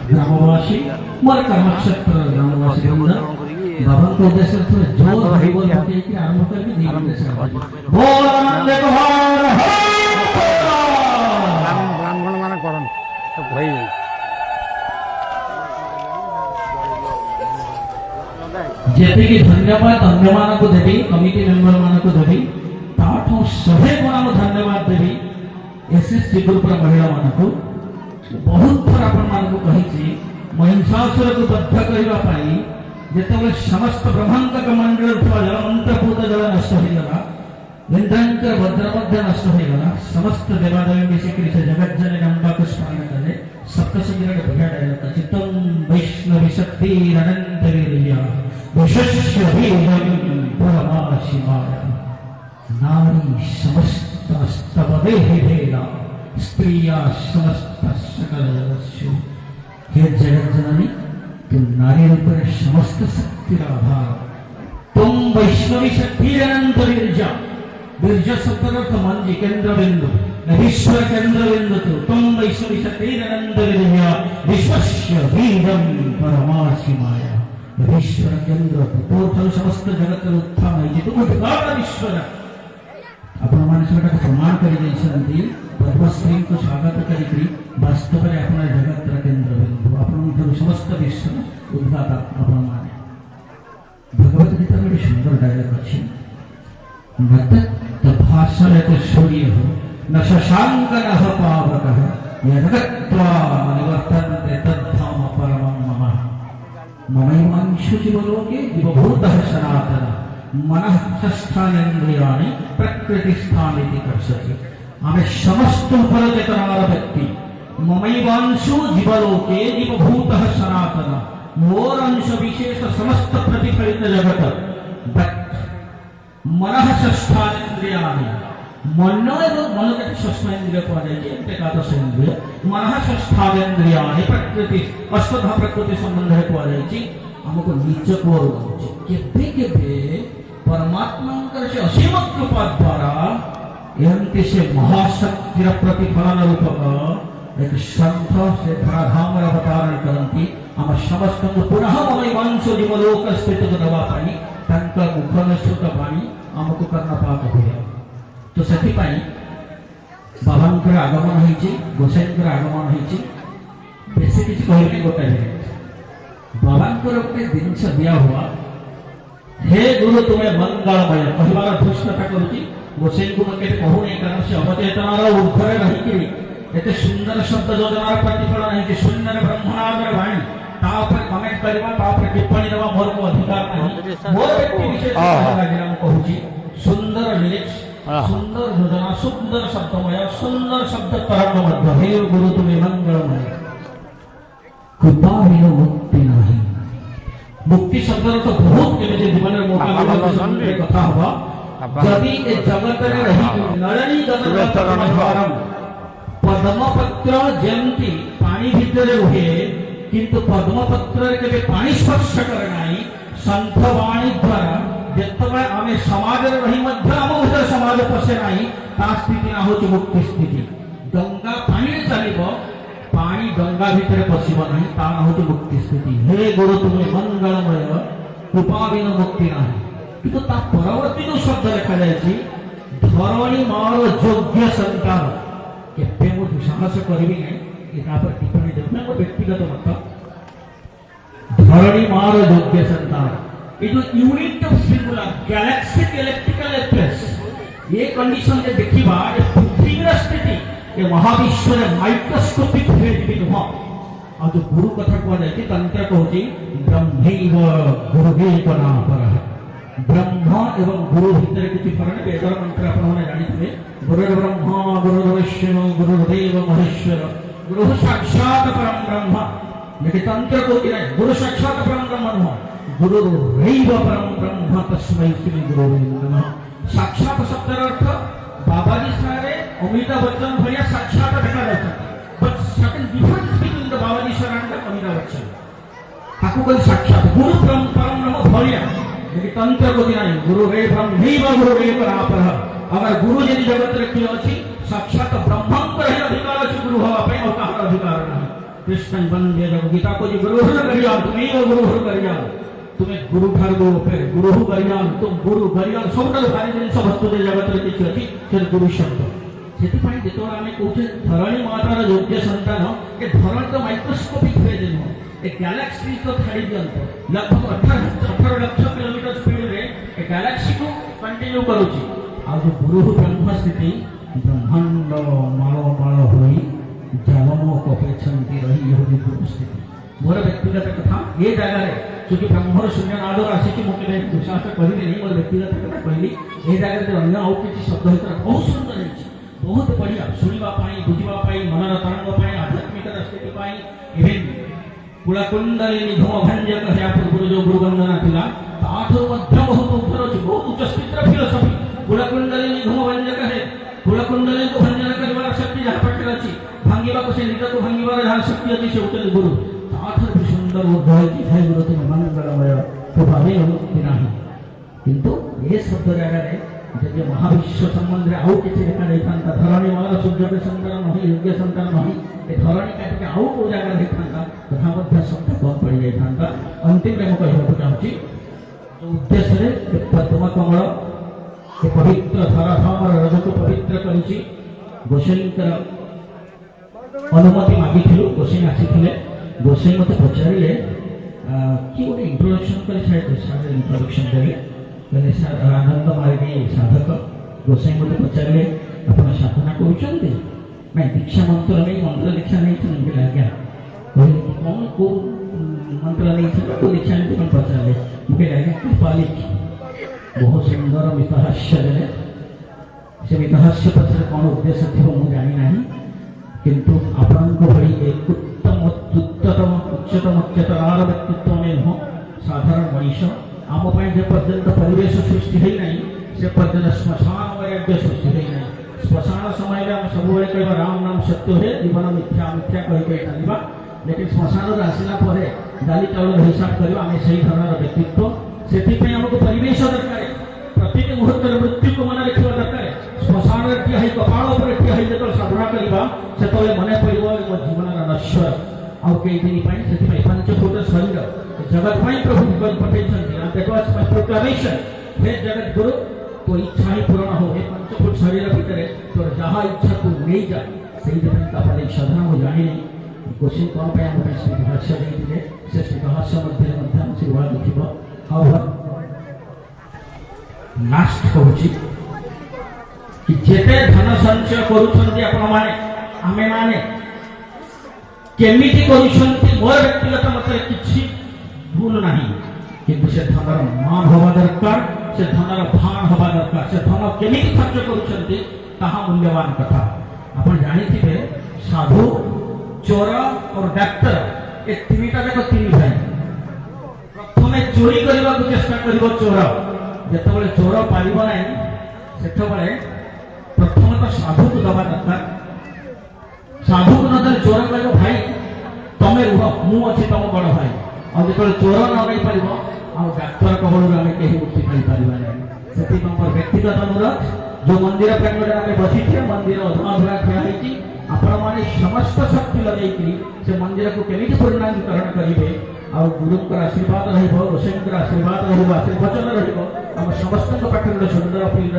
ग्रामवासी मोर कर्मक्षेत्र ग्रामवासी बाबा को उद्देश्य जोर बोल आरंभ कर बोल आनंद कुमार ब्राह्मण मान करन भाई जेतिकी धन्यवाद अन्य मान को देवी कमिटी मेंबर मान को देवी ताठो 100 गुण धन्यवाद देवी एसएससी ग्रुप महिला मान को बहुत थर आपण मान को कहि महिषासुर को बद्ध करने ଯେତେବେଳେ ସମସ୍ତ ବ୍ରହ୍ମାଣ୍ଡକ ମଣ୍ଡଳ ଜଳ ଅନ୍ତର୍ଭୂତ ଜଳ ନଷ୍ଟ ହୋଇଗଲା, ଇନ୍ଦ୍ରାଙ୍କର ଭଦ୍ର ମଧ୍ୟ ନଷ୍ଟ ହୋଇଗଲା, ସମସ୍ତ ଦେବାଦେବୀ ମିଶିକରି ସେ ଜଗଜ୍ଜନନୀ ଅମ୍ବାକୁ ସ୍ମରଣ କଲେ। ସପ୍ତଶତୀର ଗୋଟେ ବଢିଆ ଡାଇଲଗ ଅଛି, ତଂ ବୈଷ୍ଣବୀ ଶକ୍ତି ଅନନ୍ତ ବୀର୍ୟା ବିଶ୍ୱସ୍ୟ ବୀର୍ୟଂ ପରମାଶିମାୟ। नारी समस्त स्तव देहि भेदा स्त्रिया समस्त सकल जगत्सु। हे जगत जननी, तुम नारी रूप समस्त शक्तिर आधार, तुम वैष्णवी शक्ति अनंत वीर्जा। वीर्ज शब्द मंजी केंद्र बिंदु, ईश्वर केंद्र बिंदु तो तुम वैष्णवी शक्ति अनंत वीर्या विश्वस्य वीरम परमाशिमाया। ईश्वर केंद्र तो समस्त जगत उत्थान है, तुम उद्गार ईश्वर आपण माने सेटा प्रमाण करि दैछन्ती। पद्मश्री को स्वागत करी वास्तव में अपना जगत केंद्र बिंदु आपण समस्त विश्व उद्घाता आपण माने। भगवत गीता में सुंदर डायलॉग अछि, न तद्भाषयते सूर्य न शशांक न पावकः यद्गत्वा निवर्तन्ते तद्धाम परमं मम। ममैवांशो जीवलोके जीवभूतः सनातनः मनः षष्ठानेन्द्रियाणि प्रकृतिस्थानिति कर्षति। आमे समस्त परचेतनार व्यक्ति ममैवांशो जीवलोके जीवभूतः सनातन, मोर अंश विशेष समस्त प्रतिफलित जगत। मनः षष्ठानेन्द्रियाणि, मन एवं मन के षष्ठेन्द्रिय कहा जाए, एकादश इंद्रिय। मनः षष्ठानेन्द्रियाणि प्रकृति अष्टधा प्रकृति संबंध कहा जाए। हमको नीच को केबे केबे परमात्मा से असीम कृपा द्वारा एमती से महाशक्तिर प्रतिफलन रूपक एक संत से धराधाम अवतारण करती। आम समस्त पुनः ममैवांशो जीवलोक स्थित दवा पाई तांका मुखनिश्रुत वाणी आमको कर्णपात हुए। तो से बाबांकर आगमन होइछि, गोसाईंकर आगमन होइछि, बेसी किछि कहले गोटे बाबांकर गोटे जिनस दिया हुआ, हे गुरु तुम्हें मंगलमय कहबार धृष्टता करुची। गोसाई को मैं कहूनी कारण से अवचेतनार ऊर्ध्वरे रहिकरी एते सुंदर शब्द योजनार प्रतिफलन है कि शून्य ब्रह्मणागर वाणी तापर कमेंट करबा तापर टिप्पणी देबा मोर को अधिकार नहीं। मोर व्यक्ति विशेष लागिराम कहूची सुंदर लिरिक्स, सुंदर योजना, सुंदर शब्दमय, सुंदर शब्द तरंग मध्य। हे गुरु तुम्हें मंगलमय, कृपा बिना मुक्ति नहीं। मुक्ति शब्द तो बहुत के जीवन में मौका कथा हुआ। जदि ए जगत रे रही नळनी जगत द्वारम पद्मपत्र जेमती पानी भितर रुहे किंतु पद्मपत्र के पानी स्पर्श करे नाही। संत वाणी द्वारा जेतबे आमे समाज रे रही मध्य आम भीतर समाज पसे नाही, ता स्थिति ना होची मुक्ति स्थिति। गंगा पानी चलिबो, पानी गंगा भीतर पसिबो नाही, ता ना होची मुक्ति स्थिति। हे गुरु तुम्हें मंगलमय, कृपा बिना मुक्ति नाही। किंतु ता परवर्ती जो शब्द लिखा जायछि धरणी मार योग्य संतान केबे मो दुसाहस करबी नै, एका पर टिप्पणी देब ना व्यक्तिगत मत। धरणी मार योग्य संतान ये जो unit of singular galactic electrical affairs ये कंडीशन के देखिबा ये पृथ्वीर स्थिति ये महाविश्व माइक्रोस्कोपिक फेज भी नुह। और जो गुरु कथा कह जाए तंत्र कहूँ ब्रह्मैव गुरुवेव नापरः। ब्रह्म एवं गुरु भितर किसी फरक वेदर मंत्र आपने जानी गुरुर्ब्रह्मा गुरुर्विष्णु गुरुर्देव महेश्वर गुरु साक्षात परम ब्रह्म। लेकिन तंत्र को गुरु साक्षात परम ब्रह्म नुह, गुरुर्दैव परम ब्रह्म तस्मै श्री गुरुवे नमः। साक्षात शब्दर अर्थ बाबाजी सारे अमिताभ बच्चन भलिया साक्षात देखा जाता, but certain difference between the Babaji sir and Amitabh Bachchan. ताकू कोई साक्षात गुरु परम ब्रह्म भलिया, लेकिन तंत्र को दिना गुरु रे ब्रह्मैव गुरुवेव नापरः। अगर गुरु यदि जगत रे कियो अछि साक्षात ब्रह्मंकर ही अधिकार अछि गुरु हवा पे और कहार अधिकार नहीं। कृष्ण वंदे जग गीता को जी गुरु हर करिया तुम्हें गुरु करिया तुम्हें गुरु ठार गो पे गुरु करिया तुम गुरु करिया सबटा भारी जिन सब वस्तु दे जगत रे किछि अछि से गुरु शब्द। सेति पई जेतो आमे कहूचे धरणी मातार योग्य संतान के धरण तो माइक्रोस्कोपिक फेज नो ए गैलेक्सी को छाड़ी दियंत लगभग 18 लाख किलोमीटर स्पीड रे ए गैलेक्सी को कंटिन्यू करूची। आ जो गुरु ब्रह्म स्थिति ब्रह्मांड माଳ माଳ होई जलम को पेछंती रही यहुदी गुरु स्थिति। मोर व्यक्तिगत कथा ये जगह रे चूँकि ब्रह्मर शून्य नाद आसिक मुझे विश्वास कहली मोर व्यक्तिगत कथा कहली ये जगह अन्य आउ कि शब्द होता बहुत सुंदर है बहुत बढ़िया शुणापी बुझापी मनर तरंग आध्यात्मिक स्थिति इवेन कुलकुंडली निधम भंजक या पूर्व जो गुरुवंदना थिला ताठो मध्य बहुत ऊपर अछि बहुत उच्च स्थितर फिलोसफी कुलकुंडली निधम भंजक है कुलकुंडली को भंजन करबार शक्ति जहाँ पाखरे अछि भांगिबा को से निज को भांगिबार जहाँ शक्ति अछि से उतले गुरु ताठो भी सुंदर उद्धार की है गुरु तुम मंगलमय तो भावे अनुमति नाही किंतु ये शब्द जगह रे जे महाविश्व संबंध आउ किसी देखा देखा धरणी वाला सूर्य के संतान नहीं योग्य संतान नहीं ए धरणी काटिके आउ को जगह देखा तथा मध्य शब्द कम पड़ जाता अंतिम में मुझे कहूँ चाहूँगी जो उद्देश्य रे पद्म कमल ये पवित्र धराधाम रज को पवित्र करी गोसाईंकर अनुमति मागिलु गोसाई आसी गोसाई मत पचारे कि गोटे इंट्रोडक्शन कर इंट्रोडक्शन देवे कहले सर आनंद मार्गी साधक गोसाई मत पचारे आप साधना कर दीक्षा मंत्र नहीं मंत्र दीक्षा नहीं बोले आज्ञा कहले कौन को मंत्र नहीं को दीक्षा नहीं कौन पचारे मुझे आज्ञा कृपालिक बहुत सुंदर मितहास्य देले से मितहास्य पचर कौन उद्देश्य थी मुझे जानी ना किंतु आपणक भली एक उत्तम उच्चतम उच्चतरार व्यक्तित्व में नुह साधारण मनीष आम जे पर्यंत परिवेश सृष्टि है नहीं से पर्यंत श्मशान वैराग्य सृष्टि है नहीं श्मशान समय में आम सब कह राम नाम सत्य है जीवन मिथ्या मिथ्या कही चलवा लेकिन श्मशान आसला डाली चाउल हिसाब करवा आम से धरण व्यक्तित्व से आमको परिवेश दरकार प्रत्येक मुहूर्त मृत्यु को मन रखा दरकार श्मशान ठिया कपाल पर ठिया जो साधना करवा से मन पड़ो मो जीवन नश्वर आउ कई दिन से पंचभूत शरीर जगत प्रभु पठे प्रोक्लामेशन हे जगत गुरु तो इच्छा ही पूर्ण हो हे पंचभूत शरीर भितर तोर जहाँ इच्छा तू नहीं जा से साधना मुझे जानी नहीं गोसाई कौन पे आम स्मृतिहास्य देते से स्मृतिहास्य मध्य आशीर्वाद लिखिब लास्ट कहूँ कि जेते धन संचय करुछंती आपण माने आमे माने केमिति करुछंती मोर व्यक्तिगत मतरे किछि भूल नाही किंतु से धनर मान होबा दरकार से धनर भान होबा दरकार से धन केमिति खर्च करुछंती ताहा मूल्यवान कथा आपण जानिथिबे साधु चोर और डाक्टर ए तीनटा जाक तीन भाई प्रथमे चोरी करबा को चेष्टा करबो चोर जेतबेले चोर पारिबो नाही सेतबेले प्रथम तो साधु को दबा दरकार साधु को नदर चोर कहबो भाई तमे रुह मु अछि तम बड़ भाई और जो चोर न गई पार आ डाक्तर कबड़ आम कहीं मुक्ति पाई पारा से व्यक्तिगत अनुरोध जो मंदिर प्रांगण में बसी थे मंदिर अधुआ ठिया आपण मैंने समस्त शक्ति लगे से मंदिर को केमी पूर्णांगीकरण करेंगे आ गुरु आशीर्वाद रोषेई आशीर्वाद आशीर्वचन रम समस्त पाखे गोटे सुंदर फील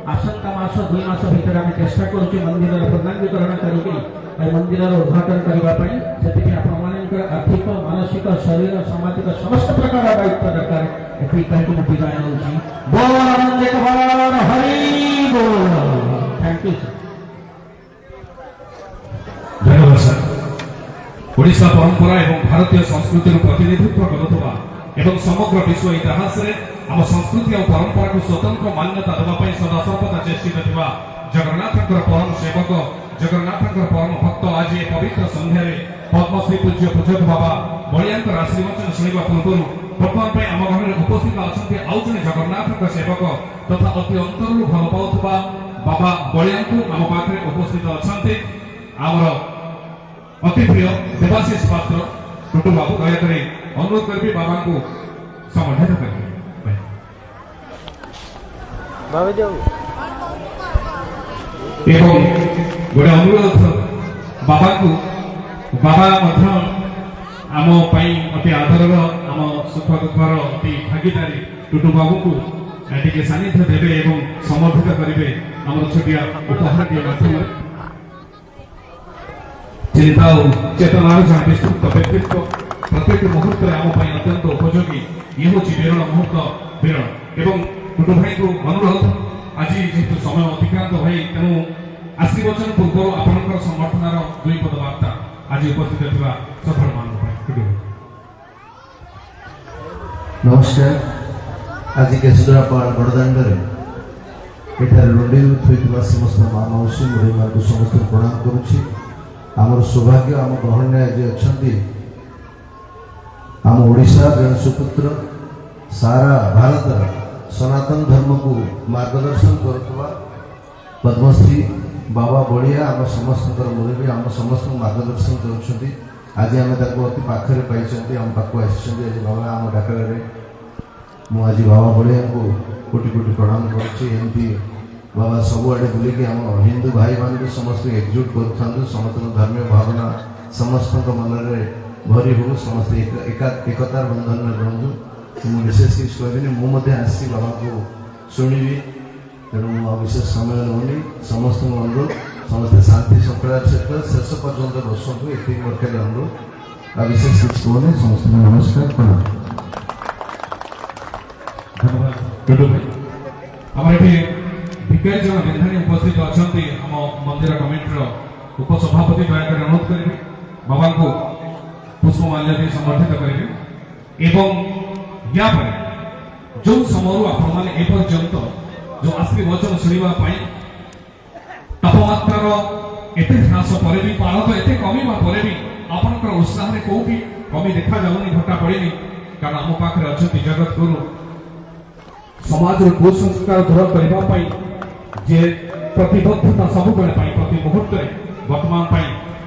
रसंता मास 2 मास भितर आम चेष्टा करुचे मंदिर पूर्णांगीकरण करके मंदिर उद्घाटन करने से आर्थिक मानसिक शरीर सामाजिक समस्त प्रकार दायित्व दरकार ये कहीं विदाय थैंक यू सर धन्यवाद सर ओडिशा परंपरा एवं भारतीय संस्कृति प्रतिनिधित्व करुवा एवं समग्र विश्व इतिहास में आम संस्कृति और परंपरा को स्वतंत्र मान्यता देवाई सदा सर्वदा चेष्टित थिबा जगन्नाथ परम सेवक जगन्नाथ परम भक्त आज ये पवित्र संध्या पद्मश्री पूज्य पूजक बाबा बलियांकर आशीर्वचन शुणा पूर्व बर्तमान आम घर उपस्थित अच्छा आउ जड़े जगन्नाथ सेवक तथा अति अंतर भल पाउथबा बाबा बलियांकु आम पाखे उपस्थित अच्छा आमर अति प्रिय देवाशीष पात्र टुटू बाबू दयाकर अनुरोध करी बाबा को समर्थित करेंगे एवं गोटे अनुरोध बाबा को बाबा आम अति आदर आम सुख दुखर अति भागीदारी टुटू बाबू को टे सानिध्य देवे एवं समर्थित करेंगे आम छोटिया उपहार माध्यम चिंता और चेतनार जहाँ विस्तृत व्यक्तित्व प्रत्येक मुहूर्त आम अत्यंत उपयोगी ये हूँ विरल मुहूर्त विरल एवं टुटू भाई को अनुरोध आज जेहेतु समय अतिक्रांत भाई तेणु आशीर्वचन पूर्व आपंकर समर्थनार 2 पद वार्ता आज उपस्थित सफल मान नमस्कार आज केशुद्रापाड़ बड़दाण्डे एठार रुंडी थोड़ा समस्त माँ मौसी मुरई माँ को समस्त प्रणाम करुच्ची आमर सौभाग्य आम गहण्य आज अच्छा आम ओडिशा जन सुपुत्र सारा भारत सनातन धर्म को मार्गदर्शन करुवा पद्मश्री बाबा बड़िया आम समस्त मुरबी आम समस्त मार्गदर्शन कर आज आम अति पाखे पाई आम पाक आज बाबा आम डाकरे मुझे बाबा बड़िया को कोटि कोटि प्रणाम करती बाबा सबुआड़े बुलिक आम हिंदू भाई मान भी समस्त एकजुट कर समस्त धर्म भावना समस्त मन में भरी हो समस्त एकतार बंधन में रुहतु मुझे विशेष किसी कहबी मुझे बाबा को शुणी तेणु विशेष समय नौनी समस्त अनुरोध समस्त शांति शृंखला सहित शेष पर्यंत बसतु ये मोर खाली अनुरोध आ विशेष किसी कहने समस्त नमस्कार प्रणाम। धन्यवाद टुडू भाई आम ये भिकारी जन बेंधाणी उपस्थित अच्छा आम मंदिर कमिटर उपसभापति दयाकर अनुरोध करेंगे बाबा को पुष्पमाल्य समर्थित करेंगे एवं या जो समय आपण मैंने एपर्यंत जो आश्री वचन शुणा तापमात्रार एत ह्रास पर भी पारद एत कमिवा पर भी आपंकर उत्साह कौटी कमी देखा जाऊनी घटा पड़ेनि कारण आम पाखे अच्छा जगत गुरु समाज कुसंस्कार दूर करने जे प्रतिबद्धता सब प्रति मुहूर्त वर्तमान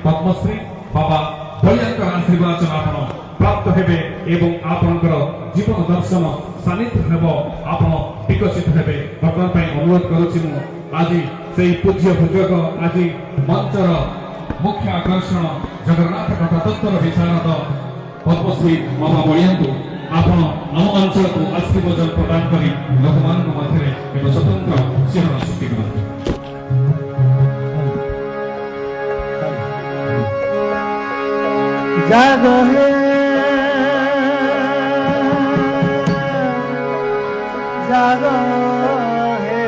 पद्मश्री बाबा बलिया आशीर्वाद आप प्राप्त हेबे एवं आपणकर जीवन दर्शन सानिध्य हेब आप विकसित हेबे भगवान अनुरोध करुच्ची आज से पूज्य भुजक आज मंचर मुख्य आकर्षण जगन्नाथ घटतत्वर विशारद पद्मश्री बाबा बलिया को आपण आम अंचल को आशीर्वाद प्रदान कर लोक मध्य एक स्वतंत्र शिहरण सृष्टि करते जागो हे जागो हे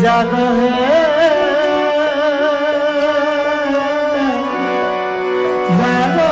जागो हे जागो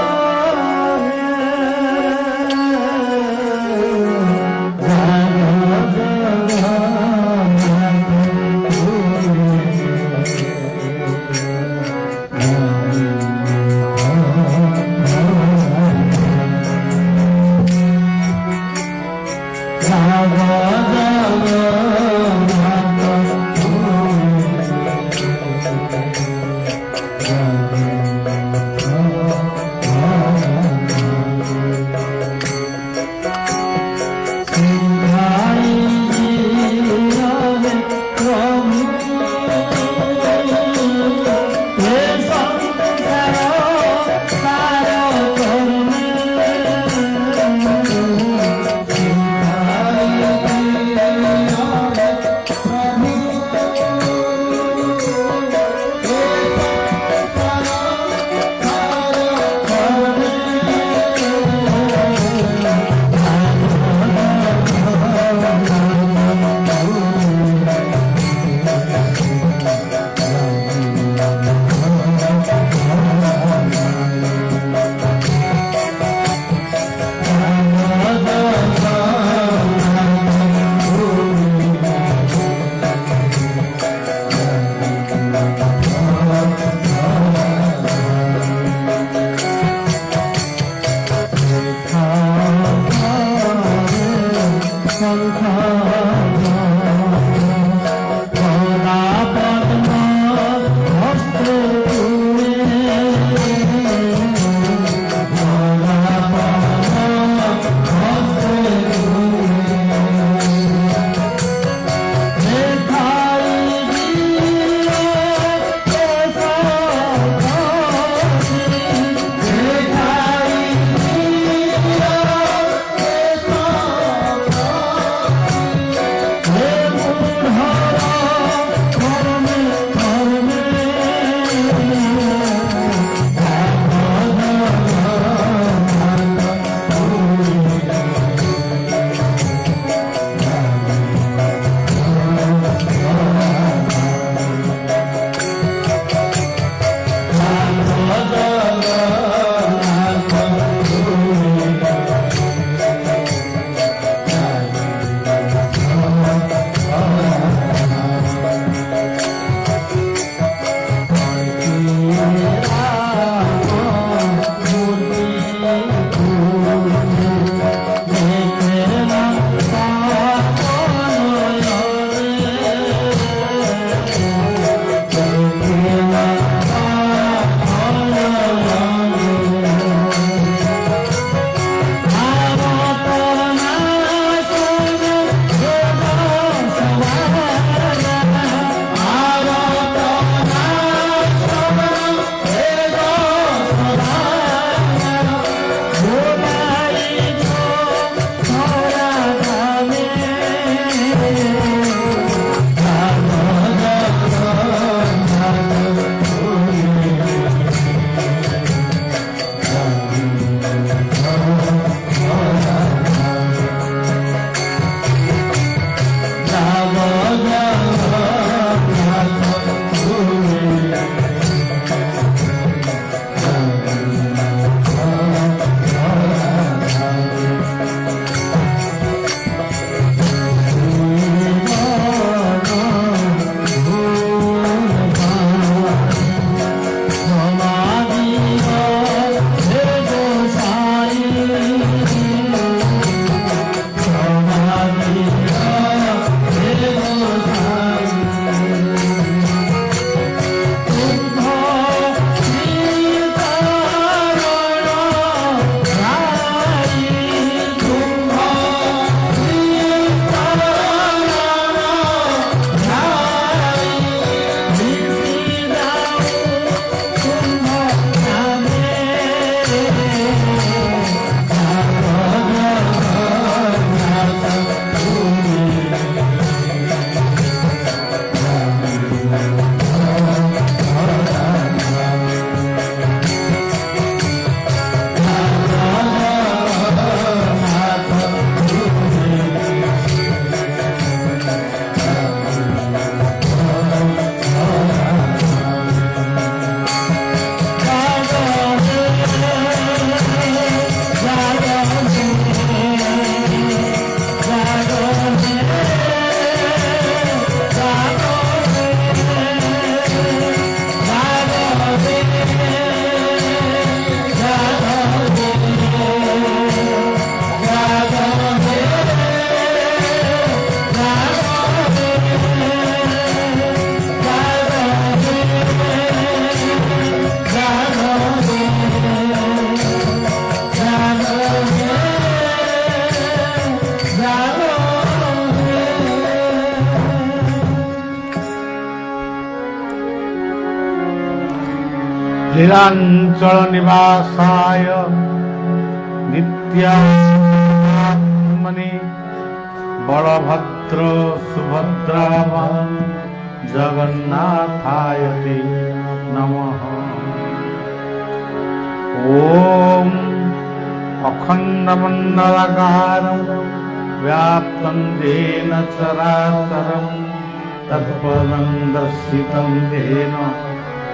लीलांचल निवासाय नित्यात्मनि बलभद्र सुभद्रा जगन्नाथाय ते नमः। ओम अखंडमंडलाकारं व्याप्तं येन चराचरं तत्पदं दर्शितं येन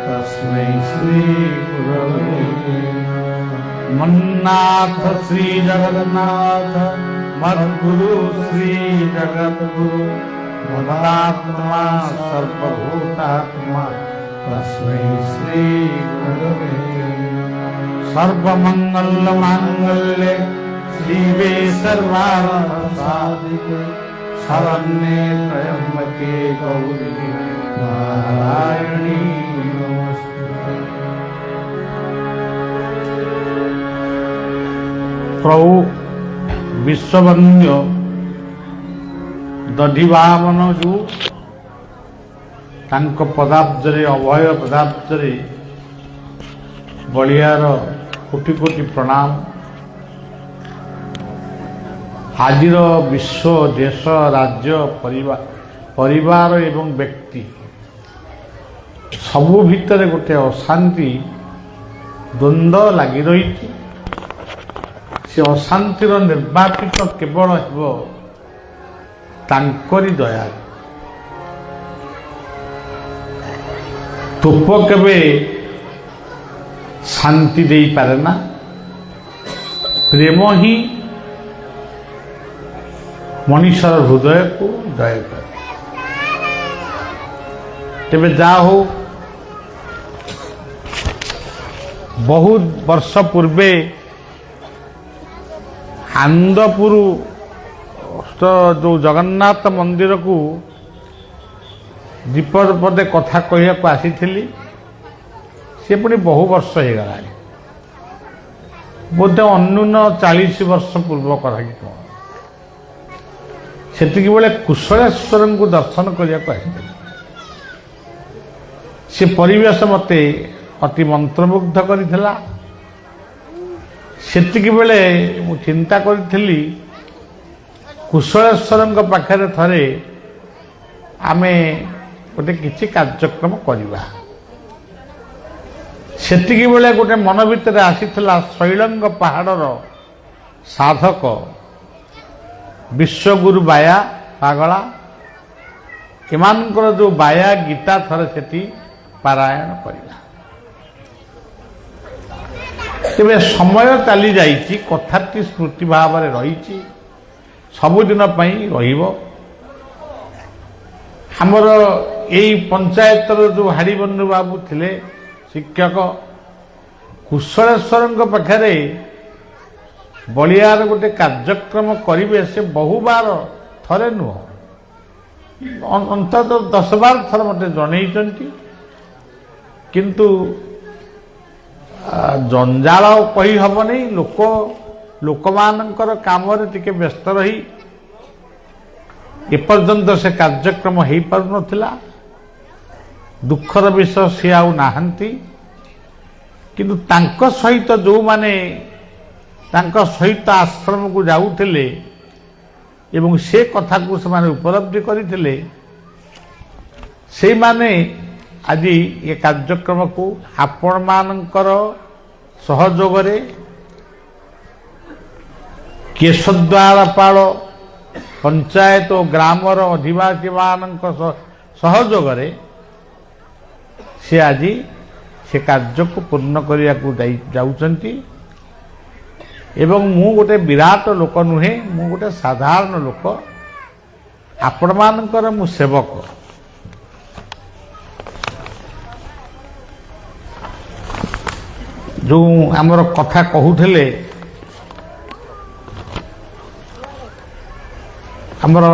तस्मै श्री गुरवे मन्नाथ श्री जगन्नाथ मद्गुरु श्री जगद्गुरु मदात्मा सर्वभूतात्मा तस्मै श्री गुरवे सर्वमंगल मांगल्ये शिवे सर्वार्थसाधिके शरण्ये त्र्यंबके गौरी नारायणी नमोस्तुते। प्रभु विश्ववन्य दधिवामन जो तांको पदाब्जरे अभय पदाब्जरे बलियार कोटि कोटि प्रणाम। आजिर विश्व देश राज्य परिवार एवं व्यक्ति सबु भितर गोटे अशांति द्वंद्व लगी रही। से अशांतिर निर्वापित केवल हेबो तांकरी दया। तोप केबे शांति दे पारे ना, प्रेम ही मनुष्यर हृदय को जय करे। तेबे जा हो बहुत वर्ष पूर्वे आनंदपुर तो जो जगन्नाथ मंदिर को दीपद पदे कथा कहया को आसी थी। से पुणी बहु वर्ष हो गला बोधे अन्यून 40 वर्ष पूर्व कथा कि कौन से बेले कुशलेश्वर को दर्शन करने को आसी से परिवेश मते अति मंत्रमुग्ध करिथिला। सेतिकी बेले मु चिंता करी कुशलेश्वर पाखे थरे आमे गोटे किछि कार्यक्रम करवा। सेतिकी बेले गोटे मन भितर आसीथिला शैलंग पहाड़र साधक विश्वगुरु बाया पागला एमानकर जो बाया गीता थरे सेति पारायण करवा। तेबे समय चली जाइछि, कथाटी स्मृति भाव में रही सबुदिन रहिबो। हमर एई पंचायतर जो हाड़ीबन्धु बाबू थिले शिक्षक कुशलेश्वर पाखे बलियार गोटे कार्यक्रम करिवे। से बहुबार थरे नुह अंततः 10-12 थर मते जनईचंती, किंतु जंजाल कही हब नहीं। लोक मानकर काम टिके व्यस्त रही एपर्यंत से कार्यक्रम हो पार नथिला। दुखर विषय सी आउ नाहंती, किंतु तांको सहित जो माने तांको सहित आश्रम को जाउथिले एवं से कथा को से माने उपलब्धि करिथिले, से माने आज ये कार्यक्रम को आपण मानकर सहयोग रे केशद्वारपाल पंचायत और ग्रामर अधिवासी मानक सहयोग रे से आज से कार्य को पूर्ण करने को जाउचंती। एवं मु गोटे विराट लोक नुहे, मु गोटे साधारण लोक, आपण मानकर मु सेवक। जो आमर कथा कहूले आमर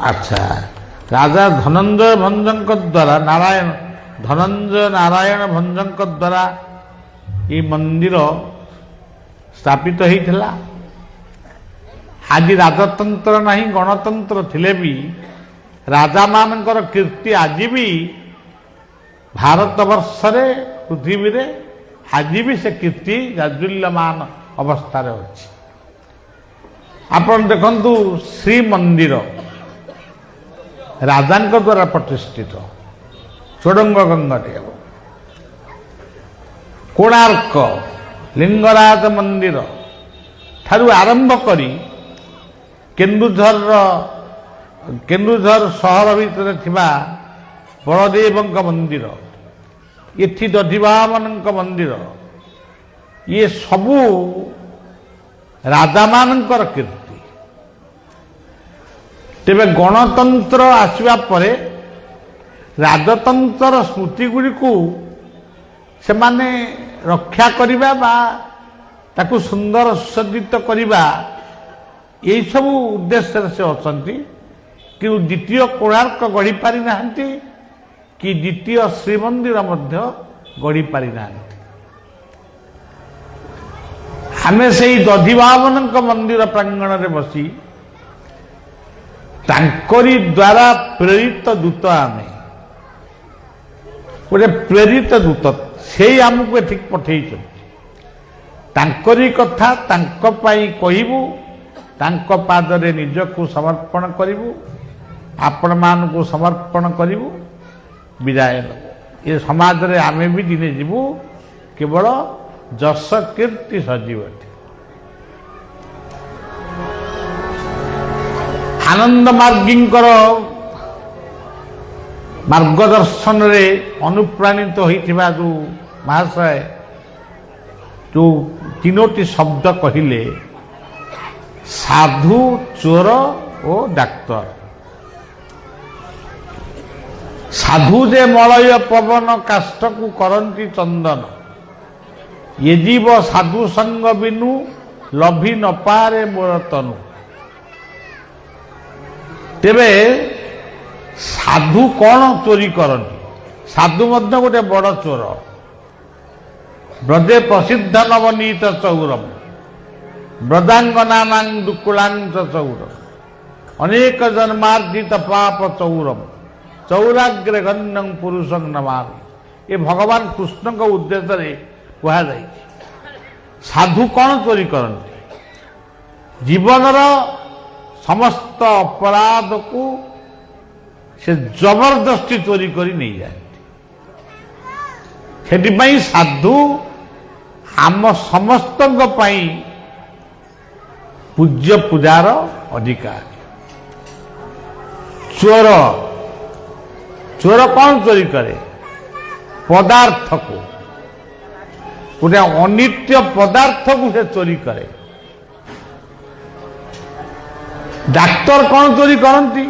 अच्छा राजा धनंजय भंजक द्वारा धनंजय नारायण भंजक द्वारा ये मंदिर स्थापित होता। आज राजतंत्र नहीं गणतंत्र थिले भी राजा मानकर कीर्ति आज भी भारत वर्ष रे पृथ्वी रे ଆଜି ବି ସେ କୀର୍ତ୍ତି ଜାଜୁଲ୍ୟମାନ ଅବସ୍ଥାରେ ଅଛି। ଆପଣ ଦେଖନ୍ତୁ ଶ୍ରୀମନ୍ଦିର ରାଜାଙ୍କ ଦ୍ୱାରା ପ୍ରତିଷ୍ଠିତ ଚୋଡ଼ଙ୍ଗ ଗଙ୍ଗଟିଏ, କୋଣାର୍କ ଲିଙ୍ଗରାଜ ମନ୍ଦିର ଠାରୁ ଆରମ୍ଭ କରି କେନ୍ଦୁଝର ସହର ଭିତରେ ଥିବା ବଳଦେବଙ୍କ ମନ୍ଦିର, ଏଠି ଦଧିବାମନଙ୍କ ମନ୍ଦିର, ଇଏ ସବୁ ରାଜାମାନଙ୍କର କୀର୍ତ୍ତି। ତେବେ ଗଣତନ୍ତ୍ର ଆସିବା ପରେ ରାଜତନ୍ତ୍ରର ସ୍ମୃତିଗୁଡ଼ିକୁ ସେମାନେ ରକ୍ଷା କରିବା ବା ତାକୁ ସୁନ୍ଦର ସୁସଜ୍ଜିତ କରିବା ଏହିସବୁ ଉଦ୍ଦେଶ୍ୟରେ ସେ ଅଛନ୍ତି। କିନ୍ତୁ ଦ୍ୱିତୀୟ କୋଣାର୍କ ଗଢ଼ି ପାରିନାହାନ୍ତି କି ଦ୍ୱିତୀୟ ଶ୍ରୀମନ୍ଦିର ମଧ୍ୟ ଗଢ଼ି ପାରିନାହାନ୍ତି। ଆମେ ସେଇ ଦଧିବାମନଙ୍କ ମନ୍ଦିର ପ୍ରାଙ୍ଗଣରେ ବସି ତାଙ୍କରି ଦ୍ୱାରା ପ୍ରେରିତ ଦୂତ, ଆମେ ଗୋଟେ ପ୍ରେରିତ ଦୂତ, ସେଇ ଆମକୁ ଏଠିକି ପଠେଇଛନ୍ତି। ତାଙ୍କରି କଥା ତାଙ୍କ ପାଇଁ କହିବୁ, ତାଙ୍କ ପାଦରେ ନିଜକୁ ସମର୍ପଣ କରିବୁ, ଆପଣମାନଙ୍କୁ ସମର୍ପଣ କରିବୁ, ବିଦାୟ ନେବୁ। ଏ ସମାଜରେ ଆମେ ବି ଦିନେ ଯିବୁ, କେବଳ ଯଶ କୀର୍ତ୍ତି ସଜୀବ। ଆନନ୍ଦ ମାର୍ଗୀଙ୍କର ମାର୍ଗଦର୍ଶନରେ ଅନୁପ୍ରାଣିତ ହୋଇଥିବା ଯେଉଁ ମହାଶୟ ଯେଉଁ ତିନୋଟି ଶବ୍ଦ କହିଲେ, ସାଧୁ, ଚୋର ଓ ଡାକ୍ତର। ସାଧୁ ଯେ ମଳୟ ପବନ କାଷ୍ଠକୁ କରନ୍ତି ଚନ୍ଦନ, ଏ ଜୀବ ସାଧୁ ସଙ୍ଗ ବିନୁ ଲଭି ନପାରେ ମୋର ତନୁ। ତେବେ ସାଧୁ କ'ଣ ଚୋରି କରନ୍ତି? ସାଧୁ ମଧ୍ୟ ଗୋଟେ ବଡ଼ ଚୋର। ବ୍ରଜେ ପ୍ରସିଦ୍ଧ ନବନୀତ ଚୌରମ ବ୍ରଜାଙ୍ଗନାନାଂ ଦୁକୁଳାଞ୍ଚ ଚୌର ଅନେକ ଜନ୍ମାର୍ଜିତ ପାପ ଚୌରମ ଚୌରାଗ୍ରେ ଗଣ୍ୟଂ ପୁରୁଷଂ ନମାମି। ଏ ଭଗବାନ କୃଷ୍ଣଙ୍କ ଉଦ୍ଦେଶ୍ୟରେ କୁହାଯାଇଛି। ସାଧୁ କ'ଣ ଚୋରି କରନ୍ତି? ଜୀବନର ସମସ୍ତ ଅପରାଧକୁ ସେ ଜବରଦସ୍ତି ଚୋରି କରି ନେଇଯାଆନ୍ତି। ସେଥିପାଇଁ ସାଧୁ ଆମ ସମସ୍ତଙ୍କ ପାଇଁ ପୂଜ୍ୟ ପୂଜାର ଅଧିକାର। ଚୋର, ଚୋର କ'ଣ ଚୋରି କରେ? ପଦାର୍ଥକୁ, ଗୋଟେ ଅନିତ୍ୟ ପଦାର୍ଥକୁ ସେ ଚୋରି କରେ। ଡାକ୍ତର କ'ଣ ଚୋରି କରନ୍ତି?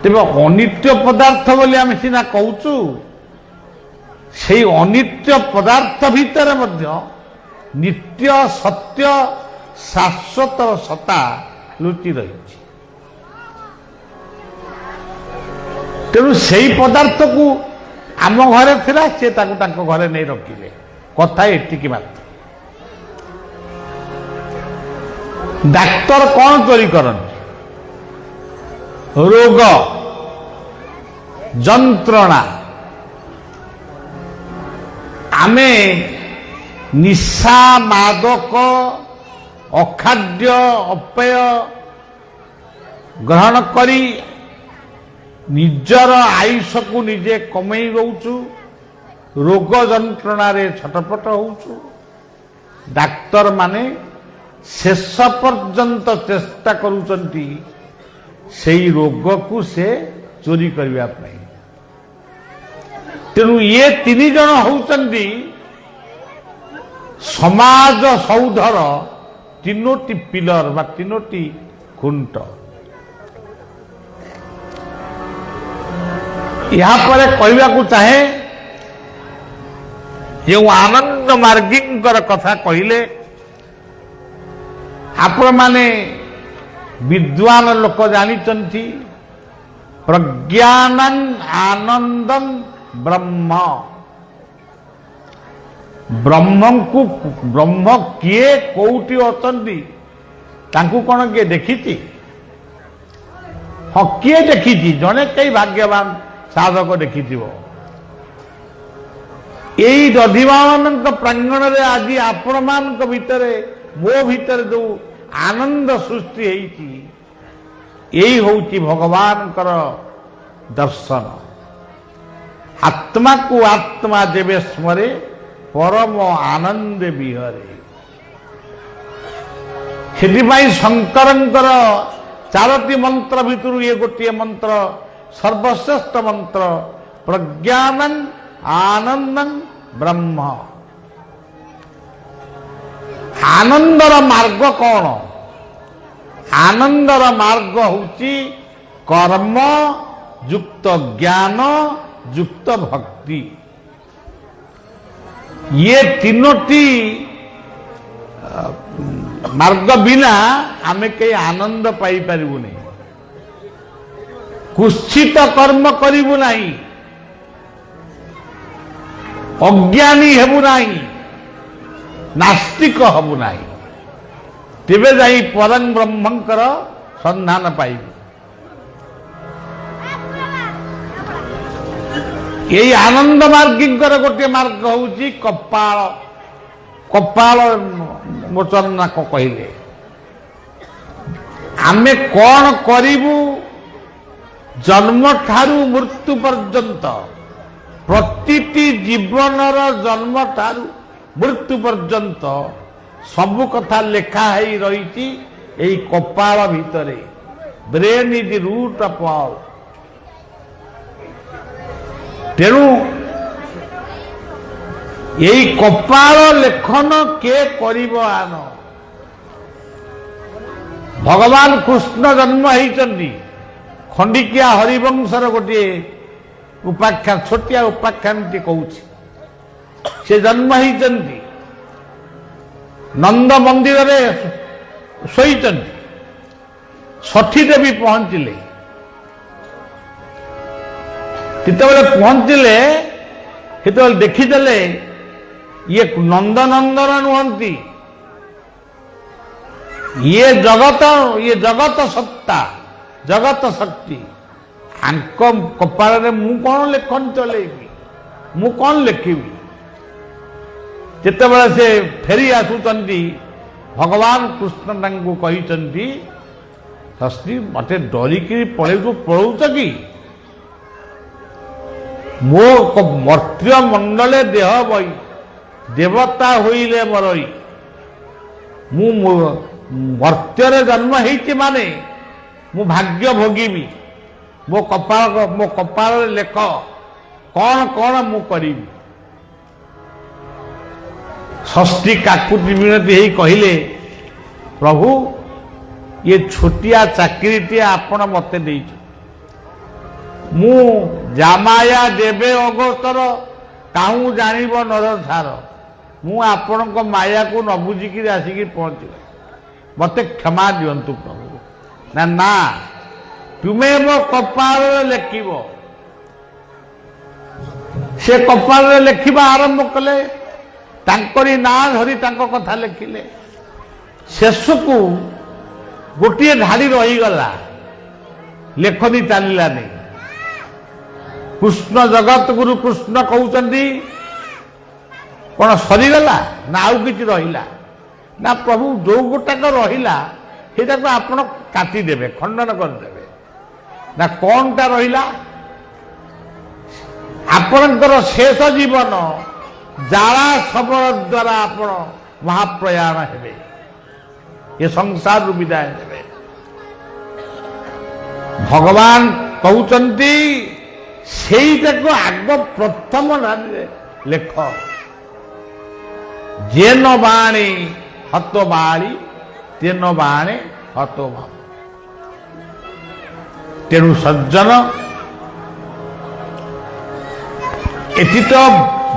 ତେବେ ଅନିତ୍ୟ ପଦାର୍ଥ ବୋଲି ଆମେ ସିନା କହୁଛୁ, ସେଇ ଅନିତ୍ୟ ପଦାର୍ଥ ଭିତରେ ମଧ୍ୟ ନିତ୍ୟ ସତ୍ୟ ଶାଶ୍ୱତ ସତ୍ତା ଲୁଚି ରହିଛି। ତେଣୁ ସେଇ ପଦାର୍ଥକୁ ଆମ ଘରେ ଥିଲା, ସେ ତାକୁ ତାଙ୍କ ଘରେ ନେଇ ରଖିଲେ। କଥା ଏତିକି ମାତ୍ର। ଡାକ୍ତର କ'ଣ ଚୋରି କରନ୍ତି? ରୋଗ, ଯନ୍ତ୍ରଣା। ଆମେ ନିଶା, ମାଦକ, ଅଖାଦ୍ୟ, ଅପେୟ ଗ୍ରହଣ କରି ନିଜର ଆୟୁଷକୁ ନିଜେ କମେଇ ଦଉଛୁ, ରୋଗ ଯନ୍ତ୍ରଣାରେ ଛଟପଟ ହଉଛୁ। ଡାକ୍ତରମାନେ ଶେଷ ପର୍ଯ୍ୟନ୍ତ ଚେଷ୍ଟା କରୁଛନ୍ତି ସେଇ ରୋଗକୁ ସେ ଚୋରି କରିବା ପାଇଁ। ତେଣୁ ଇଏ ତିନି ଜଣ ହେଉଛନ୍ତି ସମାଜ ସୌଧର ତିନୋଟି ପିଲର ବା ତିନୋଟି ଖୁଣ୍ଟ। ଏହାପରେ କହିବାକୁ ଚାହେଁ, ଯେଉଁ ଆନନ୍ଦ ମାର୍ଗୀଙ୍କର କଥା କହିଲେ, ଆପଣମାନେ ବିଦ୍ୱାନ ଲୋକ ଜାଣିଛନ୍ତି, ପ୍ରଜ୍ଞାନଂ ଆନନ୍ଦଂ ବ୍ରହ୍ମ। ବ୍ରହ୍ମଙ୍କୁ, ବ୍ରହ୍ମ କିଏ କୋଉଠି ଅଛନ୍ତି ତାଙ୍କୁ କ'ଣ କିଏ ଦେଖିଛି? ହଁ, କିଏ ଦେଖିଛି? ଜଣେ କେହି ଭାଗ୍ୟବାନ ସାଧକ ଦେଖିଥିବ। ଏଇ ଦଧିବାମାନଙ୍କ ପ୍ରାଙ୍ଗଣରେ ଆଜି ଆପଣମାନଙ୍କ ଭିତରେ ମୋ ଭିତରେ ଯୋଉ ଆନନ୍ଦ ସୃଷ୍ଟି ହେଇଛି, ଏଇ ହଉଛି ଭଗବାନଙ୍କର ଦର୍ଶନ। ଆତ୍ମାକୁ ଆତ୍ମା ଯେବେ ସ୍ମରେ ପରମ ଆନନ୍ଦେ ବିହରେ। ସେଥିପାଇଁ ଶଙ୍କରଙ୍କର 4ଟି ମନ୍ତ୍ର ଭିତରୁ ଏ ଗୋଟିଏ ମନ୍ତ୍ର ସର୍ବଶ୍ରେଷ୍ଠ ମନ୍ତ୍ର, ପ୍ରଜ୍ଞାନଂ ଆନନ୍ଦଂ ବ୍ରହ୍ମ। ଆନନ୍ଦର ମାର୍ଗ କଣ? ଆନନ୍ଦର ମାର୍ଗ ହେଉଛି କର୍ମ ଯୁକ୍ତ ଜ୍ଞାନ ଯୁକ୍ତ ଭକ୍ତି। ଇଏ ତିନୋଟି ମାର୍ଗ ବିନା ଆମେ କେହି ଆନନ୍ଦ ପାଇପାରିବୁନି। କୁତ୍ସିତ କର୍ମ କରିବୁ ନାହିଁ, ଅଜ୍ଞାନୀ ହେବୁ ନାହିଁ, ନାସ୍ତିକ ହେବୁ ନାହିଁ, ତେବେ ଯାଇ ପରଂ ବ୍ରହ୍ମଙ୍କର ସନ୍ଧାନ ପାଇବୁ। ଏଇ ଆନନ୍ଦ ମାର୍ଗୀଙ୍କର ଗୋଟିଏ ମାର୍ଗ ହେଉଛି କପାଳ। କପାଳ ମୋଚନ କହିଲେ ଆମେ କଣ କରିବୁ ଜନ୍ମଠାରୁ ମୃତ୍ୟୁ ପର୍ଯ୍ୟନ୍ତ, ପ୍ରତିଟି ଜୀବନର ଜନ୍ମଠାରୁ ମୃତ୍ୟୁ ପର୍ଯ୍ୟନ୍ତ ସବୁ କଥା ଲେଖା ହେଇ ରହିଛି ଏଇ କପାଳ ଭିତରେ। Brain is root of all. ତେଣୁ ଏଇ କପାଳ ଲେଖନ କିଏ କରିବ? ଆନ ଭଗବାନ କୃଷ୍ଣ ଜନ୍ମ ହେଇଛନ୍ତି ଖଣ୍ଡିକିଆ ହରିବଂଶର ଗୋଟିଏ ଉପାଖ୍ୟାନ, ଛୋଟିଆ ଉପାଖ୍ୟାନଟି କହୁଛି। ସେ ଜନ୍ମ ହେଇଛନ୍ତି ନନ୍ଦ ମନ୍ଦିରରେ ଶୋଇଛନ୍ତି। ଷଠୀ ଦେବୀ ପହଞ୍ଚିଲେ। ଯେତେବେଳେ ପହଞ୍ଚିଲେ ସେତେବେଳେ ଦେଖିଦେଲେ ଇଏ ନନ୍ଦନନ୍ଦନ ନୁହନ୍ତି, ଇଏ ଜଗତ ସତ୍ତା, ଜଗତ ଶକ୍ତି। ଆଙ୍କ କପାଳରେ ମୁଁ କଣ ଲେଖନ ଚଲେଇବି, ମୁଁ କଣ ଲେଖିବି? ଯେତେବେଳେ ସେ ଫେରି ଆସୁଛନ୍ତି ଭଗବାନ କୃଷ୍ଣ ତାଙ୍କୁ କହିଛନ୍ତି, ଷଷ୍ଠୀ ମତେ ଡରିକିରି ପଳଉଛ କି? ମୋ ମର୍ତ୍ତ୍ୟ ମଣ୍ଡଳେ ଦେହ ବହି, ଦେବତା ହୋଇଲେ ମରଇ। ମୁଁ ମର୍ତ୍ତ୍ୟରେ ଜନ୍ମ ହେଇଛି ମାନେ ମୁଁ ଭାଗ୍ୟ ଭୋଗିବି। ମୋ କପାଳରେ ଲେଖ କଣ କଣ ମୁଁ କରିବି। ଷଷ୍ଠୀ କାକୁତି ମିନତି ହେଇ କହିଲେ, ପ୍ରଭୁ ଇଏ ଛୋଟିଆ ଚାକିରିଟିଏ ଆପଣ ମତେ ଦେଇଛନ୍ତି। ମୁଁ ଜାମାୟା ଦେବେ ଅଗୋଚର, କାହୁଁ ଜାଣିବ ନର ସାର। ମୁଁ ଆପଣଙ୍କ ମାୟାକୁ ନ ବୁଝିକିରି ଆସିକି ପହଞ୍ଚିଲି, ମତେ କ୍ଷମା ଦିଅନ୍ତୁ ପ୍ରଭୁ। ନା ତୁମେ ମୋ କପାଳରେ ଲେଖିବ। ସେ କପାଳରେ ଲେଖିବା ଆରମ୍ଭ କଲେ, ତାଙ୍କରି ନାଁ ଧରି ତାଙ୍କ କଥା ଲେଖିଲେ। ଶେଷକୁ ଗୋଟିଏ ଧାଡ଼ି ରହିଗଲା, ଲେଖନି ଚାଲିଲାନି। କୃଷ୍ଣ ଜଗତଗୁରୁ କୃଷ୍ଣ କହୁଛନ୍ତି, କଣ ସରିଗଲା ନା ଆଉ କିଛି ରହିଲା? ନା ପ୍ରଭୁ ଯୋଉ ଗୋଟାକ ରହିଲା ସେଇଟାକୁ ଆପଣ କାଟିଦେବେ, ଖଣ୍ଡନ କରିଦେବେ। ନା କଣଟା ରହିଲା? ଆପଣଙ୍କର ଶେଷ ଜୀବନ ଜାଳା ଶବର ଦ୍ୱାରା ଆପଣ ମହାପ୍ରୟାଣ ହେବେ, ଏ ସଂସାରରୁ ବିଦାୟ ନେବେ। ଭଗବାନ କହୁଛନ୍ତି ସେଇଟାକୁ ଆଗ ପ୍ରଥମ ଧାଡ଼ିରେ ଲେଖ। ଯେନ ବାଣୀ ହତ ବାଳି, ତେନ ବାଣେ ହତ ବା। ତେଣୁ ସଜ୍ଜନ, ଏଠି ତ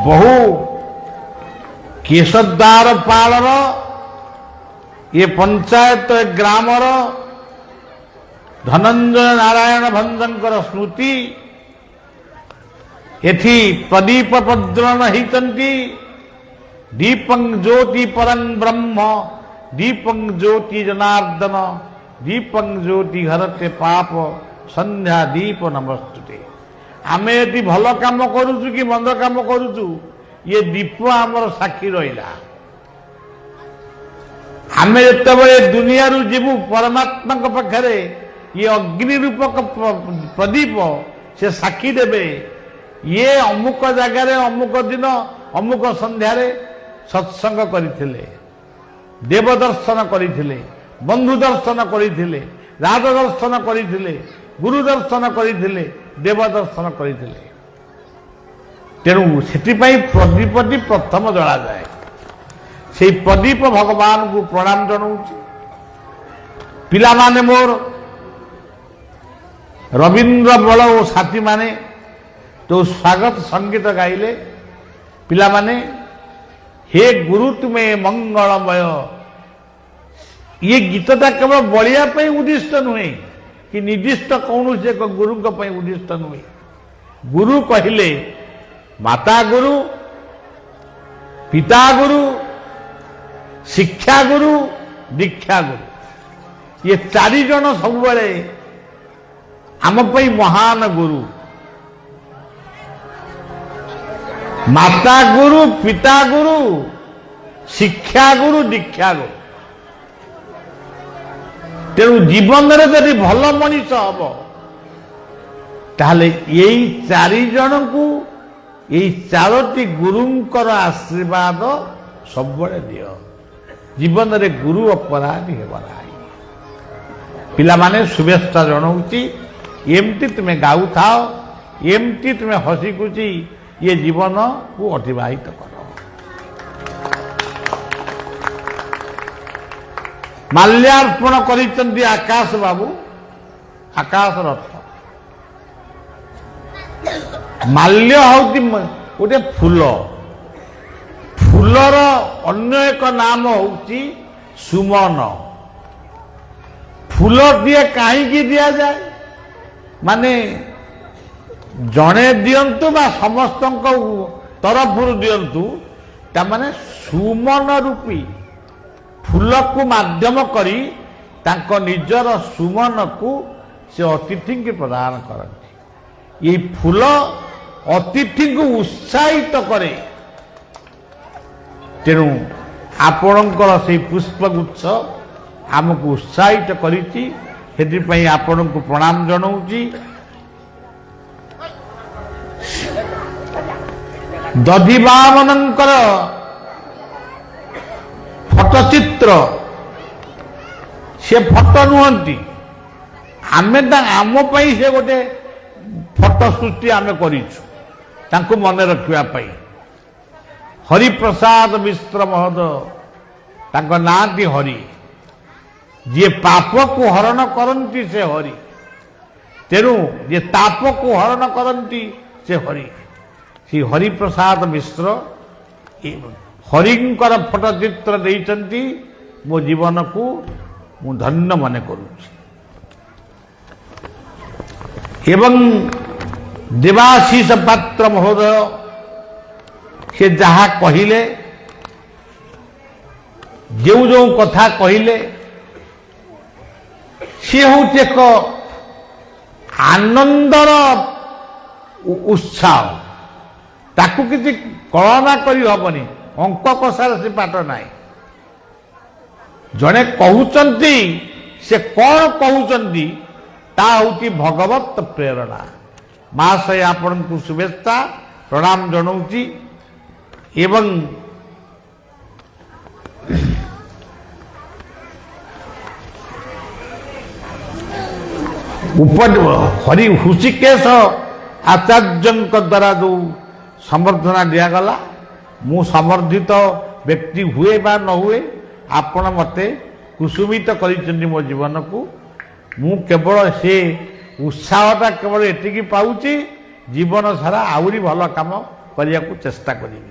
ବହୁ କେଶଦ୍ୱାର ପାଳର, ଏ ପଞ୍ଚାୟତ ଏ ଗ୍ରାମର ଧନଞ୍ଜୟ ନାରାୟଣ ଭଞ୍ଜଙ୍କର ସ୍ମୃତି। ଏଠି ପ୍ରଦୀପ ପ୍ରଜ୍ୱଳନ ହେଇଛନ୍ତି। ଦୀପଂ ଜ୍ୟୋତି ପରଂ ବ୍ରହ୍ମ, ଦୀପଂ ଜ୍ୟୋତି ଜନାର୍ଦ୍ଦନ, ଦୀପଂ ଜ୍ୟୋତି ଘରତେ ପାପ, ସନ୍ଧ୍ୟା ଦୀପ ନମସ୍ତୁତେ। ଆମେ ଏଠି ଭଲ କାମ କରୁଛୁ କି ମନ୍ଦ କାମ କରୁଛୁ ये दीप आमर साक्षी रहा आमे जितेबाला दुनिया जीवु परमात्मा पाखे ये अग्नि रूपक प्रदीप से साक्षी देवे ये अमुक जगार अमुक दिन अमुक संध्यार सत्संग करते देव दर्शन करते बंधु दर्शन करते राज दर्शन करते गुरु दर्शन करते देव दर्शन करते तेणु से प्रदीपटी प्रथम जला जाए से प्रदीप भगवान को प्रणाम जनाऊँ पिला माने मोर रवींद्र बल और साथी माने तो स्वागत संगीत गाइले पिला माने हे गुरु तुम्हें मंगलमय ये गीतटा केवल बलिया उद्दिष्ट नुहे कि निर्दिष्ट कौन से गुरु उद्दिष्ट नुहे गुरु कहले माता गुरु पिता गुरु शिक्षा गुरु दीक्षा गुरु ये चारि जन सब आम महान गुरु माता गुरु पिता गुरु शिक्षा गुरु दीक्षा गुरु तेणु जीवन में जब भल मनीष हम ताहले यही चारि जन को यही चारोटी गुरुंकर आशीर्वाद सब दियो जीवन में गुरु अपराधी हेबना पिला माने शुभेच्छा जनाऊँगी एमती तुम्हें गाऊ था एमती तुम्हें हसी खुशी ये जीवन को अतिबाहित कर माल्यार्पण करिसेंती आकाश बाबू आकाश रथ माल्य होती गोटे फूल फूलर अन्य एक नाम होची सुमन फूल दिए कहीं दिया जाए माने जड़े दिंतु बा समस्त तरफ दिंतु तामाने सुमन रूपी फूल को माध्यम करी तांको निजर सुमन को से अतिथि की प्रदान करती ये फूल अतिथि को उत्साहित करे तेणु आपणकर से पुष्पगुच्छ आमको उत्साहित करिछि हेतिपई आपणको प्रणाम जनाऊँगी दधिबामनंकर फटचित्र से फट नुहंती आमे आम पई से गोटे फट सृष्टि आमे करिछु तांको मने रखिया पई हरिप्रसाद मिश्र महोदय तांको नाती हरि जे पाप को हरण करती से हरि तेणु जे ताप को हरण करती से हरि श्री हरिप्रसाद मिश्र हरिंकर फटचित्र देइचंती मो जीवन को मु धन्य मन करुछि एवं देवाशीष पात्र महोदय से जहाँ कहिले जो जो कथा कहिले सी हूँ एक आनंदर उत्साह ताकू किसी कल्पना करी हबनी अंक कषार से पाठ नाई जड़े कहउचंती से कौन कहउचंती ता हूँ भगवत प्रेरणा महाशय आपण को शुभेच्छा प्रणाम जनाऊँगी एवं हरि हृषिकेश आचार्य द्वारा जो संबर्धना दिगला मु समर्थित व्यक्ति हुए बा न हुए आपण मते कुसुमित करिसेंती मो जीवन को मु केवल से उत्साहटा केवल एतिकी पाउची जीवन सारा आउरी भल काम करिया को चेष्टा करी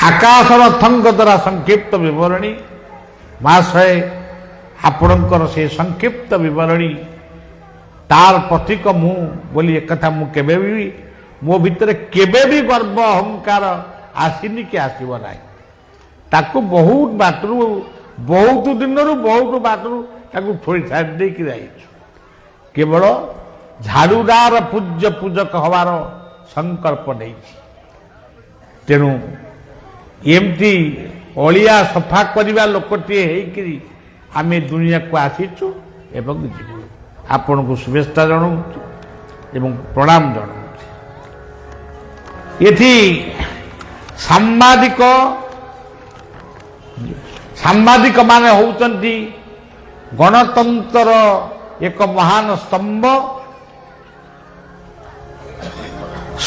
आकाश रथंक द्वारा संक्षिप्त विवरणी महाशय आपणकर से संक्षिप्त विवरणी तार प्रतीक मु बोली एक कथा मु केबे भी मो भितर केबे भी गर्व अहंकार आसीनी कि आसीब ना ताकू बहुत बाटरू बहुत दिन बहुत बाटरू ताकू थोड़ी छाड़ दे कि केवल झाड़ूदार पूज्य पूजक हवार ସଂକଳ୍ପ ନେଇଛି। ତେଣୁ ଏମିତି ଅଳିଆ ସଫା କରିବା ଲୋକଟିଏ ହେଇକିରି ଆମେ ଦୁନିଆକୁ ଆସିଛୁ ଏବଂ ଯିବୁ। ଆପଣଙ୍କୁ ଶୁଭେଚ୍ଛା ଜଣାଉଛି ଏବଂ ପ୍ରଣାମ ଜଣାଉଛି। ଏଠି ସାମ୍ବାଦିକମାନେ ହେଉଛନ୍ତି ଗଣତନ୍ତ୍ରର ଏକ ମହାନ ସ୍ତମ୍ଭ।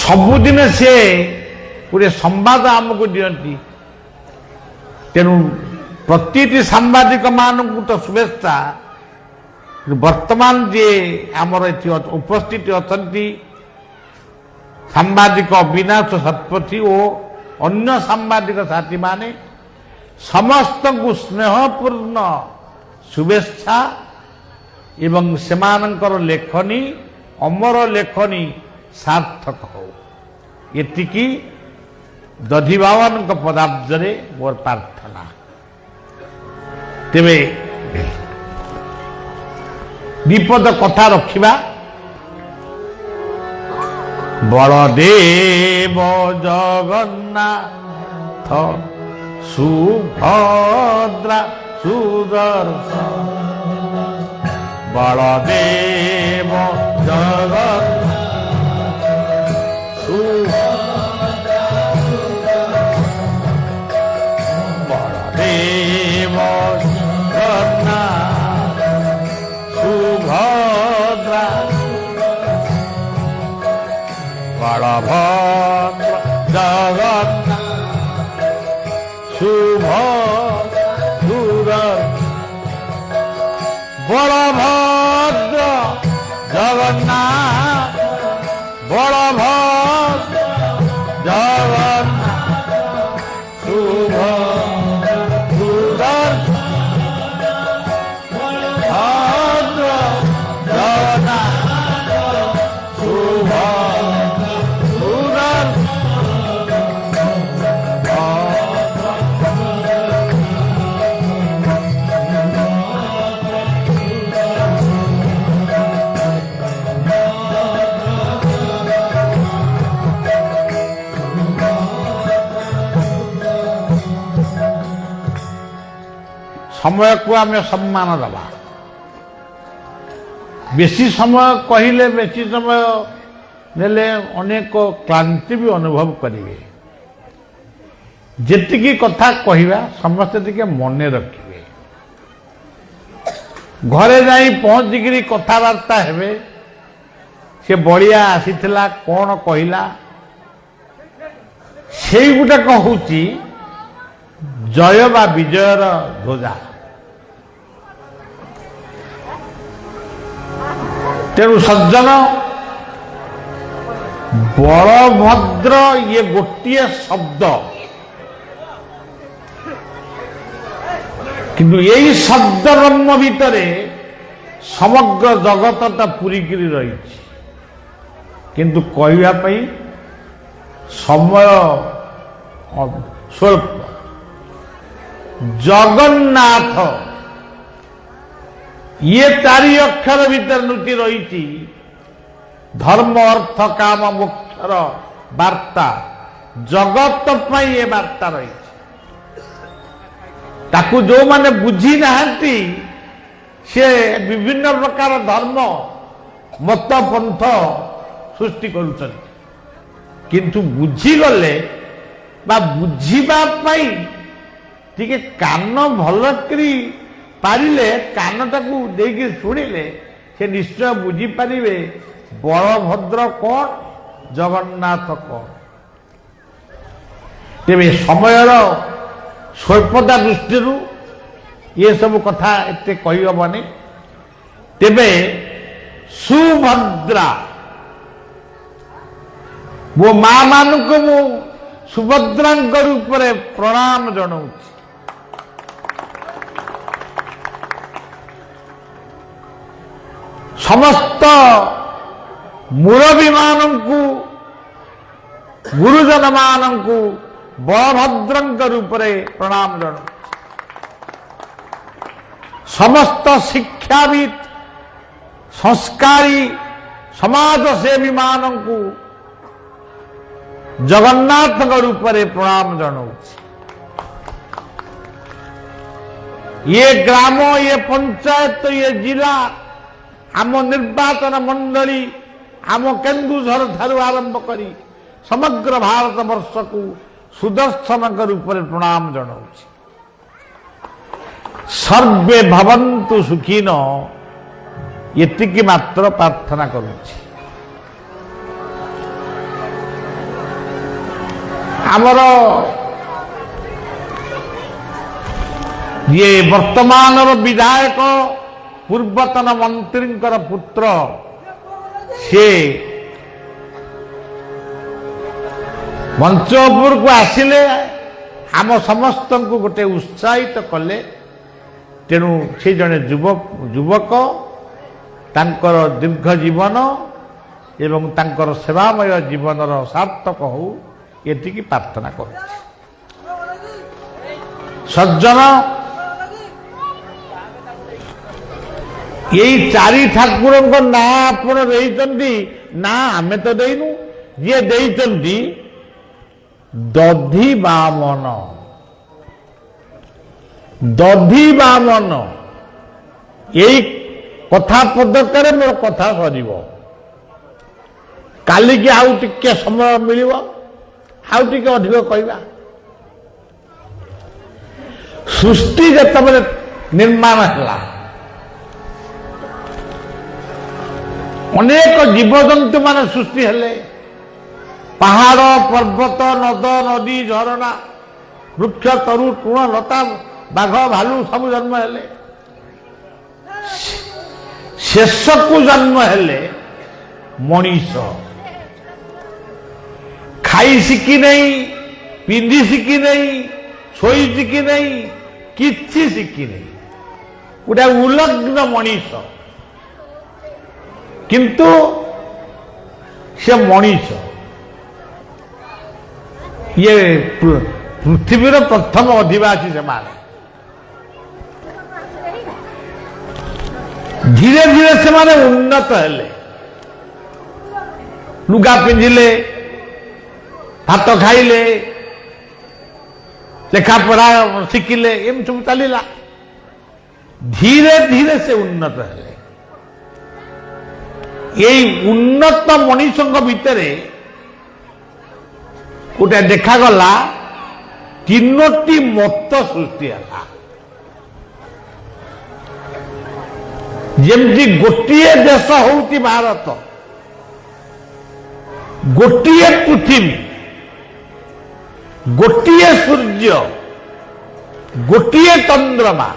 ସବୁଦିନ ସେ ଗୋଟିଏ ସମ୍ବାଦ ଆମକୁ ଦିଅନ୍ତି। ତେଣୁ ପ୍ରତିଟି ସାମ୍ବାଦିକମାନଙ୍କୁ ତ ଶୁଭେଚ୍ଛା। ବର୍ତ୍ତମାନ ଯିଏ ଆମର ଏଠି ଉପସ୍ଥିତ ଅଛନ୍ତି ସାମ୍ବାଦିକ ଅବିନାଶ ଶତପଥୀ ଓ ଅନ୍ୟ ସାମ୍ବାଦିକ ସାଥୀମାନେ, ସମସ୍ତଙ୍କୁ ସ୍ନେହପୂର୍ଣ୍ଣ ଶୁଭେଚ୍ଛା ଏବଂ ସେମାନଙ୍କର ଲେଖନୀ ଅମର ଲେଖନୀ ସାର୍ଥକ ହେଉ, ଏତିକି ଦଧିବାବନଙ୍କ ପଦାବ୍ଜରେ ମୋର ପ୍ରାର୍ଥନା। ତେବେ ବିପଦ କଥା ରଖିବା। ବଳଦେବ ଜଗନ୍ନାଥ ସୁଭଦ୍ରା ସୁଦର୍ଶନ, ବଳଦେବ ଜଗନ୍ନାଥ ବଳଦେବ ଜଗନ୍ନାଥ ସୁଭଦ୍ରା ବଳଭଦ୍ର ଜଗନ୍ନାଥ ସୁଭଦ୍ରା ବଳଭଦ୍ର ଜଗନ୍ନାଥ ବଳଭଦ୍ର ଜଗନ୍ନାଥ ସୁଭଦ୍ରା ଭଦ୍ର ଜଗନ୍ନାଥ ସୁଭଦ୍ରା ସମୟକୁ ଆମେ ସମ୍ମାନ ଦେବା। ବେଶୀ ସମୟ କହିଲେ, ବେଶୀ ସମୟ ନେଲେ ଅନେକ କ୍ଳାନ୍ତି ବି ଅନୁଭବ କରିବେ। ଯେତିକି କଥା କହିବା ସମସ୍ତେ ଟିକେ ମନେ ରଖିବେ। ଘରେ ଯାଇ ପହଞ୍ଚିକିରି କଥାବାର୍ତ୍ତା ହେବେ, ସେ ବଳିଆ ଆସିଥିଲା କ'ଣ କହିଲା, ସେଇଗୁଡ଼ାକ ହେଉଛି ଜୟ ବା ବିଜୟର ଧ୍ୱଜା। ତେଣୁ ସଜ୍ଜନ, ବଳଭଦ୍ର ଇଏ ଗୋଟିଏ ଶବ୍ଦ, କିନ୍ତୁ ଏଇ ଶବ୍ଦରମ୍ୟ ଭିତରେ ସମଗ୍ର ଜଗତଟା ପୂରିକିରି ରହିଛି। କିନ୍ତୁ କହିବା ପାଇଁ ସମୟ ସ୍ୱଳ୍ପ। ଜଗନ୍ନାଥ ଇଏ ଚାରି ଅକ୍ଷର ଭିତରେ ଲୁଚି ରହିଛି ଧର୍ମ ଅର୍ଥ କାମ ମୋକ୍ଷର ବାର୍ତ୍ତା। ଜଗତ ପାଇଁ ଏ ବାର୍ତ୍ତା ରହିଛି। ତାକୁ ଯେଉଁମାନେ ବୁଝି ନାହାନ୍ତି ସେ ବିଭିନ୍ନ ପ୍ରକାର ଧର୍ମ ମତ ପନ୍ଥ ସୃଷ୍ଟି କରୁଛନ୍ତି। କିନ୍ତୁ ବୁଝିଗଲେ ବା ବୁଝିବା ପାଇଁ ଟିକେ କାନ ଭଲକରି ପାରିଲେ, କାନଟାକୁ ଦେଇକି ଶୁଣିଲେ ସେ ନିଶ୍ଚୟ ବୁଝିପାରିବେ ବଳଭଦ୍ର କ'ଣ, ଜଗନ୍ନାଥ କ'ଣ। ତେବେ ସମୟର ସ୍ୱଳ୍ପତା ଦୃଷ୍ଟିରୁ ଏସବୁ କଥା ଏତେ କହିହେବନି। ତେବେ ସୁଭଦ୍ରା, ମୋ ମା ମାନଙ୍କୁ ମୁଁ ସୁଭଦ୍ରାଙ୍କ ରୂପରେ ପ୍ରଣାମ ଜଣାଉଛି। ସମସ୍ତ ମୁରବୀମାନଙ୍କୁ, ଗୁରୁଜନମାନଙ୍କୁ ବଳଭଦ୍ରଙ୍କ ରୂପରେ ପ୍ରଣାମ ଜଣାଉଛି। ସମସ୍ତ ଶିକ୍ଷାବିତ୍, ସଂସ୍କାରୀ ସମାଜସେବୀମାନଙ୍କୁ ଜଗନ୍ନାଥଙ୍କ ରୂପରେ ପ୍ରଣାମ ଜଣାଉଛି। ये ग्राम, ये पंचायत, ये जिला, आम निर्वाचन मंडली, आम केन्दुझर ठारू आरंभ करी समग्र भारत वर्ष को सुदर्शन रूप में प्रणाम जनाऊँ। सर्वे भवन्तु सुखिन एतिकी मात्र प्रार्थना करुछि। आमर ये वर्तमान विधायक पूर्वतन मंत्री पुत्र से मंचपुर को आसिले आम समस्त को गोटे उत्साहित कले। तेणु से जड़े युवक तांकर दीर्घ जीवन एवं तांकर सेवामय जीवन सार्थक हो ये प्रार्थना कर। सज्जन यही चारि ठाकुर ना आपण ना आमे तो देनु ये देइचंदी दधी बामन। दधी बामन यही कथा पदकार मोर कथा सर काली की आउ टिके समय मिल आउ टिके अधिक कहवा। सृष्टि जिते निर्माण है अनेक जीवजंतु मान सृष्टि हेले पहाड़ पर्वत नद नदी झरणा वृक्ष तरु तृण लता बाघ भालू सब जन्म हेले। शेष को जन्म हेले मनीष खाई शिखी नहीं पिंधि शिखी नहीं सोई शिखी नहीं किछि शिखी नहीं गोटे उलग्न मनीष किंतु से मनीष ये पृथ्वीर प्रथम अधिवासी से माने धीरे धीरे से माने उन्नत हेले लुगा पिंधिले भात खाइले लेखा पढ़ा शिखिले एम सब चलला धीरे धीरे से उन्नत हेले। यही उन्नत मनीषों भितर गोटे देखागला तीनोटी मत सृष्टि है। जमती गोटे देश होती भारत गोटे पृथ्वी गोटे सूर्य गोटे चंद्रमा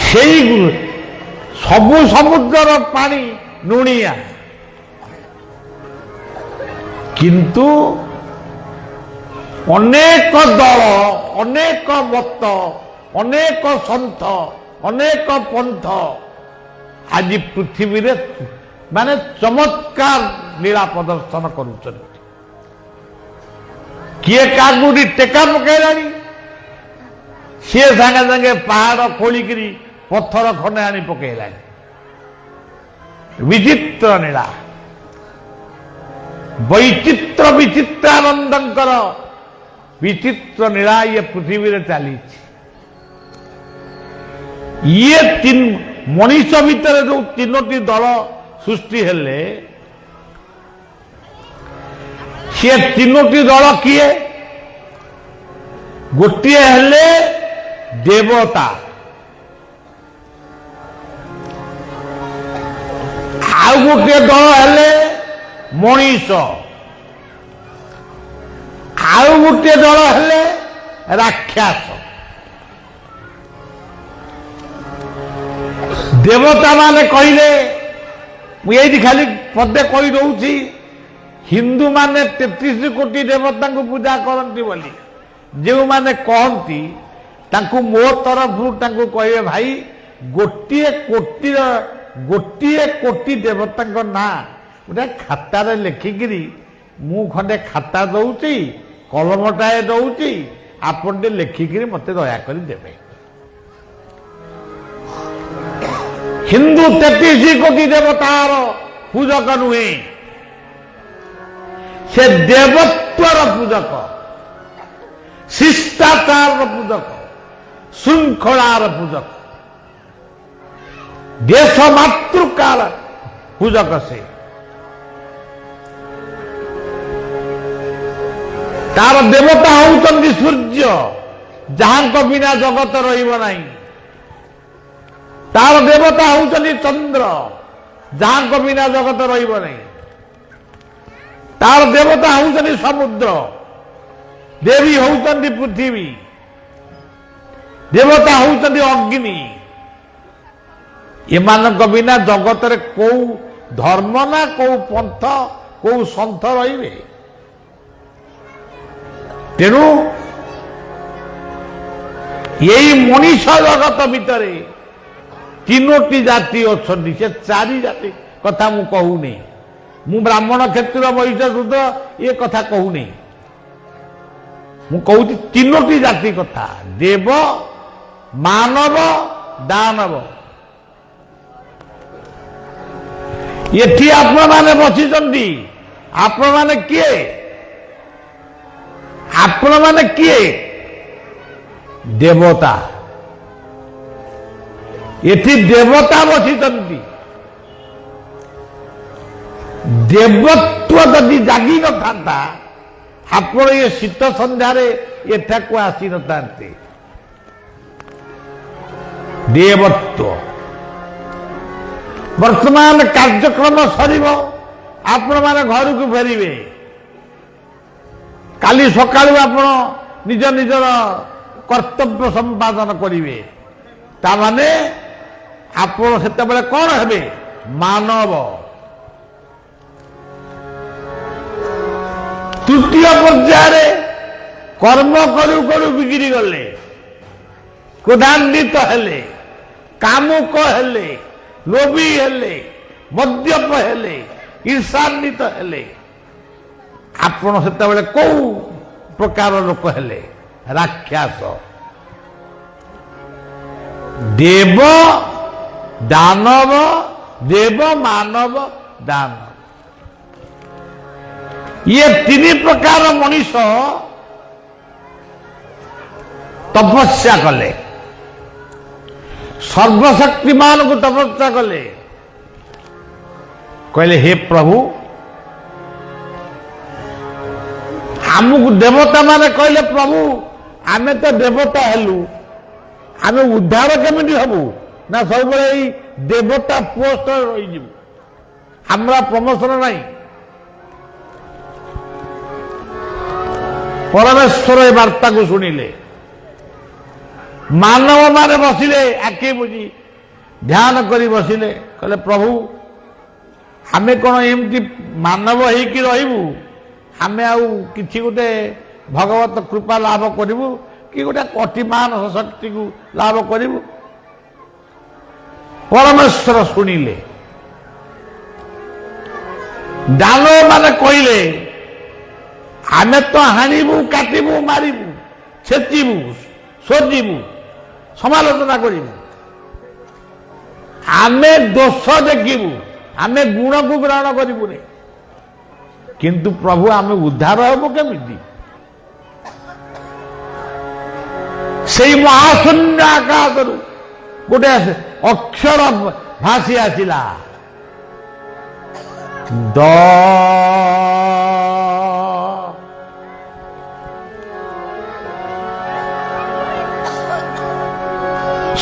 से सबु समुद्र पानी नुणिया किंतु अनेक दल अनेक मत अनेक सन्थ अनेक पंथ आज पृथ्वी रे माने चमत्कार लीला प्रदर्शन करुछन। किए कागुड़ी टेका पकैलानी सी सागे सागे पहाड़ खोलिकी पत्थर खंडे आनी पकैलानी। विचित्र नीला वैचित्र विचित्रानंदंकर विचित्र नीला ये पृथ्वी रे चली। ये तीन मनीष भितर जो तीनोटी दल सृष्टि हेले सी तीनोटी दल किए गोटे हेले देवता आउ गोटे दल हेले मनीष आउ गोटे दल हेले राक्षस। देवता माने कहले मुझे खाली पदे कही दौची हिंदू माने 33 कोटी देवता को पूजा करती बोली जो माने कहती तांकु मो तरफ कहे भाई गोटे कोटी देवता ना गोटे खातार लिखिकी मु खंडे खाता दौची कलमटाए दौची आपन लिखिकी मत दयाकर देवे। हिंदू 33 कोटी देवतार ପୂଜକ ନୁହେଁ, ସେ ଦେବତ୍ୱର ପୂଜକ, ଶିଷ୍ଟାଚାରର ପୂଜକ, ଶୃଙ୍ଖଳାର ପୂଜକ, ଦେଶ ମାତୃକାର ପୂଜକ। ସେ ତାର ଦେବତା ହଉଛନ୍ତି ସୂର୍ଯ୍ୟ, ଯାହାଙ୍କ ବିନା ଜଗତ ରହିବ ନାହିଁ। ତାର ଦେବତା ହଉଛନ୍ତି ଚନ୍ଦ୍ର, ଯାହାଙ୍କ ବିନା ଜଗତ ରହିବ ନାହିଁ। ତାର ଦେବତା ହଉଛନ୍ତି ସମୁଦ୍ର, ଦେବୀ ହଉଛନ୍ତି ପୃଥିବୀ, ଦେବତା ହଉଛନ୍ତି ଅଗ୍ନି। ଏମାନଙ୍କ ବିନା ଜଗତରେ କୋଉ ଧର୍ମ ନା କୋଉ ପନ୍ଥ କୋଉ ସନ୍ଥ ରହିବେ? ତେଣୁ ଏଇ ମଣିଷ ଜଗତ ଭିତରେ ତିନୋଟି ଜାତି ଅଛନ୍ତି। ସେ ଚାରି ଜାତି କଥା ମୁଁ କହୁନି, ମୁଁ ବ୍ରାହ୍ମଣ କ୍ଷତ୍ରିୟ ବୈଶ୍ୟ ଶୂଦ୍ର ଏ କଥା କହୁନି, ମୁଁ କହୁଛି ତିନୋଟି ଜାତି କଥା, ଦେବ, ମାନବ, ଦାନବ। ଏଠି ଆପଣମାନେ ବସିଛନ୍ତି, ଆପଣମାନେ କିଏ? ଆପଣମାନେ କିଏ? ଦେବତା। ଏଠି ଦେବତା ବସିଛନ୍ତି। ଦେବତ୍ୱ ଯଦି ଜାଗି ନଥାନ୍ତା, ଆପଣ ଏ ଶୀତ ସନ୍ଧ୍ୟାରେ ଏଠାକୁ ଆସିନଥାନ୍ତେ। ଦେବତ୍ୱ। ବର୍ତ୍ତମାନ କାର୍ଯ୍ୟକ୍ରମ ସରିବ, ଆପଣମାନେ ଘରକୁ ଫେରିବେ। କାଲି ସକାଳୁ ଆପଣ ନିଜ ନିଜର କର୍ତ୍ତବ୍ୟ ସମ୍ପାଦନ କରିବେ। ତାମାନେ ଆପଣ ସେତେବେଳେ କଣ ହେବେ? ମାନବ। ତୃତୀୟ ପର୍ଯ୍ୟାୟରେ କର୍ମ କରୁ କରୁ ବିଗିଡ଼ି ଗଲେ, କ୍ରୋଧାନ୍ୱିତ ହେଲେ, କାମୁକ ହେଲେ, ଲୋଭୀ ହେଲେ, ମଦ୍ୟପ ହେଲେ, ଈର୍ଷାନ୍ୱିତ ହେଲେ, ଆପଣ ସେତେବେଳେ କୋଉ ପ୍ରକାର ଲୋକ ହେଲେ? ରାକ୍ଷସ। ଦେବ ଦାନବ, ଦେବ ମାନବ ଦାନବ, ଇଏ ତିନି ପ୍ରକାର ମଣିଷ ତପସ୍ୟା କଲେ। ସର୍ବଶକ୍ତିମାନଙ୍କୁ ତପସ୍ୟା କଲେ। କହିଲେ ହେ ପ୍ରଭୁ, ଆମକୁ ଦେବତା ମାନେ କହିଲେ ପ୍ରଭୁ ଆମେ ତ ଦେବତା ହେଲୁ, ଆମେ ଉଦ୍ଧାର କେମିତି ହବୁ? ନା ସବୁବେଳେ ଏଇ ଦେବତା ପୋଷ୍ଟରେ ରହିଯିବୁ, ଆମର ପ୍ରମୋଶନ ନାହିଁ। ପରମେଶ୍ୱର ଏ ବାର୍ତ୍ତାକୁ ଶୁଣିଲେ। ମାନବ ମାନେ ବସିଲେ, ଆଖି ବୁଝି ଧ୍ୟାନ କରି ବସିଲେ। କହିଲେ ପ୍ରଭୁ ଆମେ କଣ ଏମିତି ମାନବ ହେଇକି ରହିବୁ? ଆମେ ଆଉ କିଛି ଗୋଟେ ଭଗବତ କୃପା ଲାଭ କରିବୁ କି ଗୋଟେ କଟିମାନ ଶକ୍ତିକୁ ଲାଭ କରିବୁ? ପରମେଶ୍ୱର ଶୁଣିଲେ। ଦାନବ ମାନେ କହିଲେ ଆମେ ତ ହାଣିବୁ, କାଟିବୁ, ମାରିବୁ, ଛେଚିବୁ, ଶୋଧିବୁ, ସମାଲୋଚନା କରିବୁ, ଆମେ ଦୋଷ ଦେଖିବୁ, ଆମେ ଗୁଣକୁ ଗ୍ରହଣ କରିବୁନି। କିନ୍ତୁ ପ୍ରଭୁ ଆମେ ଉଦ୍ଧାର ହେବୁ କେମିତି? ସେଇ ମହାଶୂନ୍ୟ ଆକାଶରୁ ଗୋଟେ ଅକ୍ଷର ଭାସି ଆସିଲା, ଦ।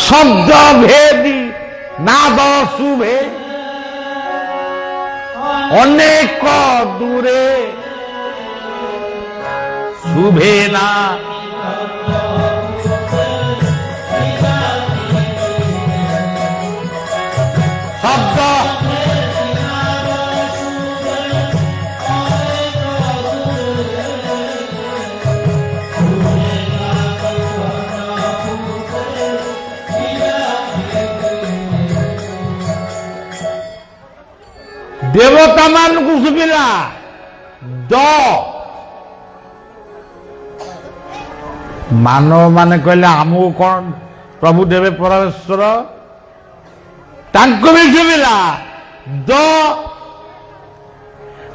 শব্দ ভেদি নাদ শুভে অনেক দূরে শুভে না শব্দ देवता मान को सुविला द। मानव माने कहले आमको कौन प्रभु देवे परमेश्वर, तांको भी सुविला द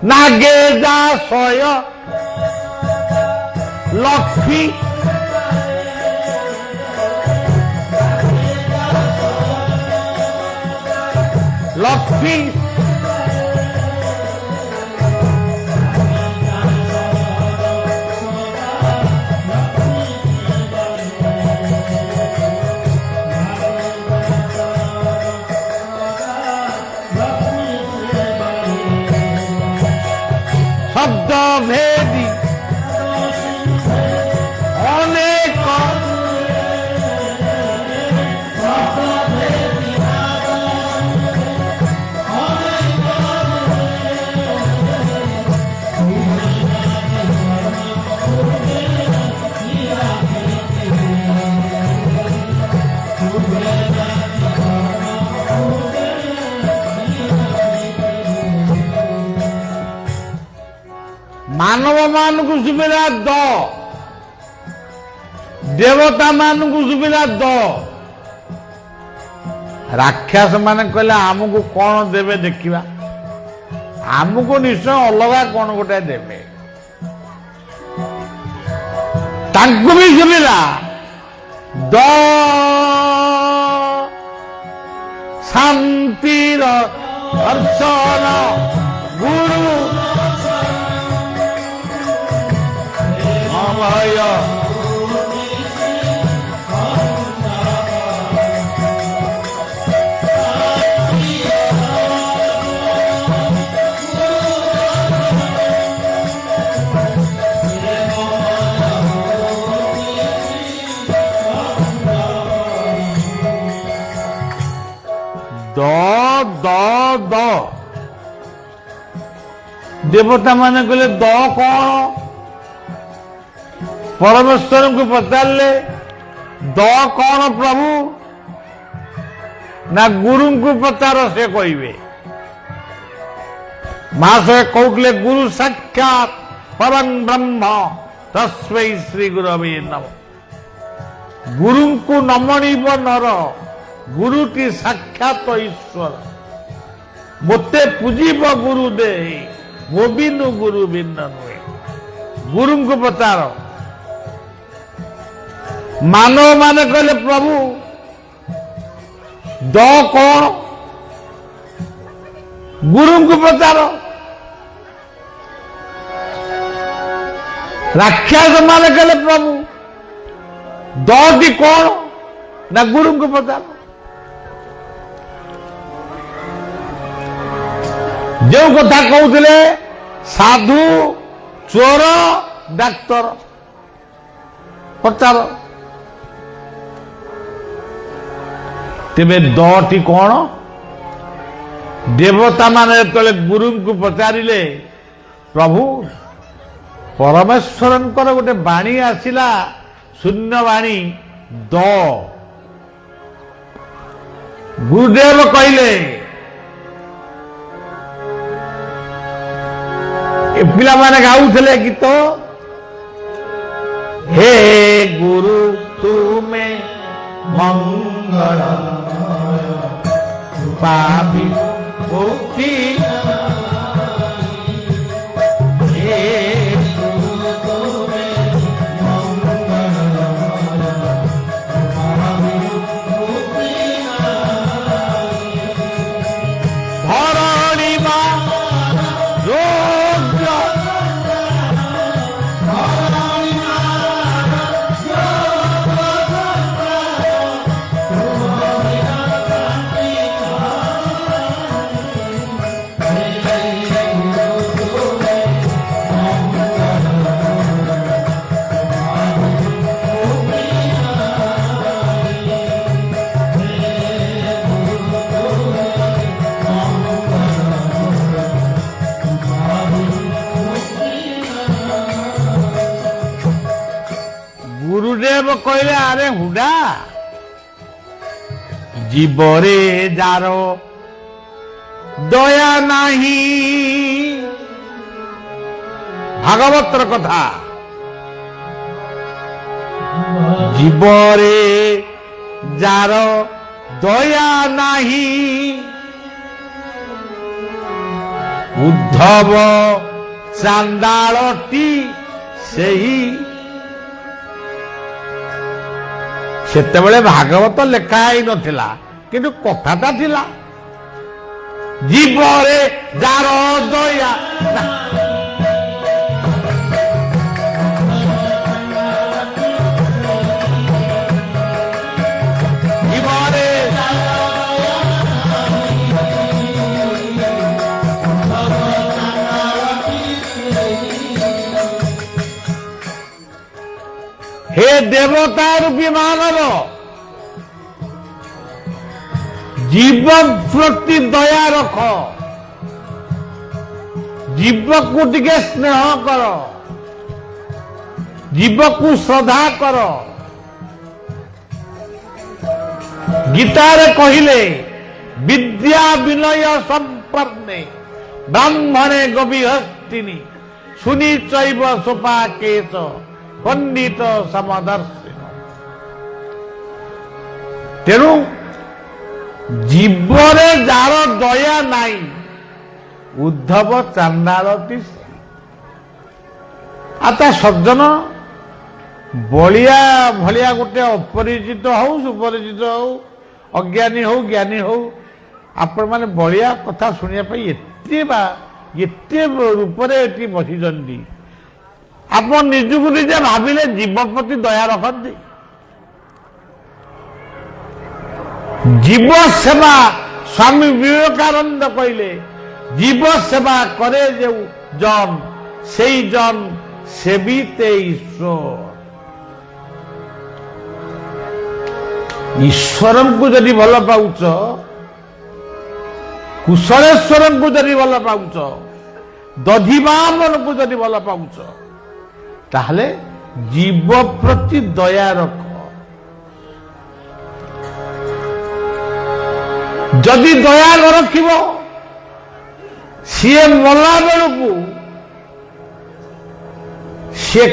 নাগে যা সয় লক্ষ্মী লক্ষ্মী শব্দ ভেদি অনেক ମାନବ ମାନଙ୍କୁ ଶୁଭିଲା ଦ ଦେବତା ମାନଙ୍କୁ ଶୁଭିଲା ଦ ରାକ୍ଷସ ମାନେ କହିଲେ ଆମକୁ କଣ ଦେବେ ଦେଖିବା ଆମକୁ ନିଶ୍ଚୟ ଅଲଗା କଣ ଗୋଟେ ଦେବେ ତାଙ୍କୁ ବି ଶୁଭିଲା ଦ ଶାନ୍ତିର ଦର୍ଶନ ଗୁରୁ ଅଭୟ ଦ ଦେବତା ମାନେ କହିଲେ ଦ କଣ ପରମେଶ୍ୱରଙ୍କୁ ପଚାରିଲେ ଦ କଣ ପ୍ରଭୁ ନା ଗୁରୁଙ୍କୁ ପଚାର ସେ କହିବେ ମହାଶୟ କହୁଥିଲେ ଗୁରୁ ସାକ୍ଷାତ ପରଂ ବ୍ରହ୍ମ ତସ୍ମୈ ଶ୍ରୀ ଗୁରବେ ନମଃ ଗୁରୁଙ୍କୁ ନମଣିବ ନର ଗୁରୁଟି ସାକ୍ଷାତ ଈଶ୍ୱର ମୋତେ ପୂଜିବ ଗୁରୁ ଦେ ମୋ ବିନୁ ଗୁରୁ ଭିନ୍ନ ନୁହେଁ ଗୁରୁଙ୍କୁ ପଚାର ମାନବ ମାନେ କହିଲେ ପ୍ରଭୁ ଦ କଣ ଗୁରୁଙ୍କୁ ପଚାର ରାକ୍ଷସ ମାନେ କହିଲେ ପ୍ରଭୁ ଦଟି କଣ ନା ଗୁରୁଙ୍କୁ ପଚାର ଯେଉଁ କଥା କହୁଥିଲେ ସାଧୁ ଚୋର ଡାକ୍ତର ପଚାର ତେବେ ଦଟି କଣ ଦେବତା ମାନେ ଯେତେବେଳେ ଗୁରୁଙ୍କୁ ପଚାରିଲେ ପ୍ରଭୁ ପରମେଶ୍ୱରଙ୍କର ଗୋଟେ ବାଣୀ ଆସିଲା ଶୂନ୍ୟ ବାଣୀ ଦ ଗୁରୁଦେବ କହିଲେ ଏ ପିଲାମାନେ ଗାଉଥିଲେ ଗୀତ ହେ ଗୁରୁ ତୁମେ ମଙ୍ଗଳ ପାପି ମୁକ୍ତି ହେ ଗୁରୁ ତୁମେ ଧରଣୀ ମା ଯୋଗ୍ୟ ଗୁରୁଦେବ କହିଲେ ଆରେ ହୁଡା ଜୀବରେ ଯାର ଦୟା ନାହିଁ ଭାଗବତର କଥା ଜୀବରେ ଯାର ଦୟା ନାହିଁ ଉଦ୍ଧବ ଚାଣ୍ଡାଳଟି ସେହି ସେତେବେଳେ ଭାଗବତ ଲେଖା ହେଇନଥିଲା, କିନ୍ତୁ କଥାଟା ଥିଲା ଜୀବରେ ଯାର ଦୟା ଜୀବରେ हे देवता रूपी मानव जीव प्रति दया रख, जीव को टिके स्नेह कर, जीव को श्रद्धा कर। गीतारे कहिले विद्या विनय संपन्ने ब्राह्मणे गविहस्तिनि सुनी चैव सोपाकेश पंडित समदर्शिन। तेणु जीवरे जार दया नाई उद्धव चांडाळटी आता सज्जन बलिया भलिया गोटे अपरिचित हो सुपरिचित हो अज्ञानी हो ज्ञानी हो आपण माने बलिया कथा सुनिया एते रूपरे एटी बसिचंदी आपण निजକୁ निजे भाविले जीव प्रति दया रखती। जीव सेवा स्वामी विवेकानंद कहले जीव सेवा करे जो जन से जन सेविते ईश्वर। ईश्वर को जदि भल पाउच कुशलेश्वर को जदि भल पाउच दधिबामन को जदि भल पाउच ताहले जीव प्रति दया रख। जदि दया न रखिब सी मला बेलू सी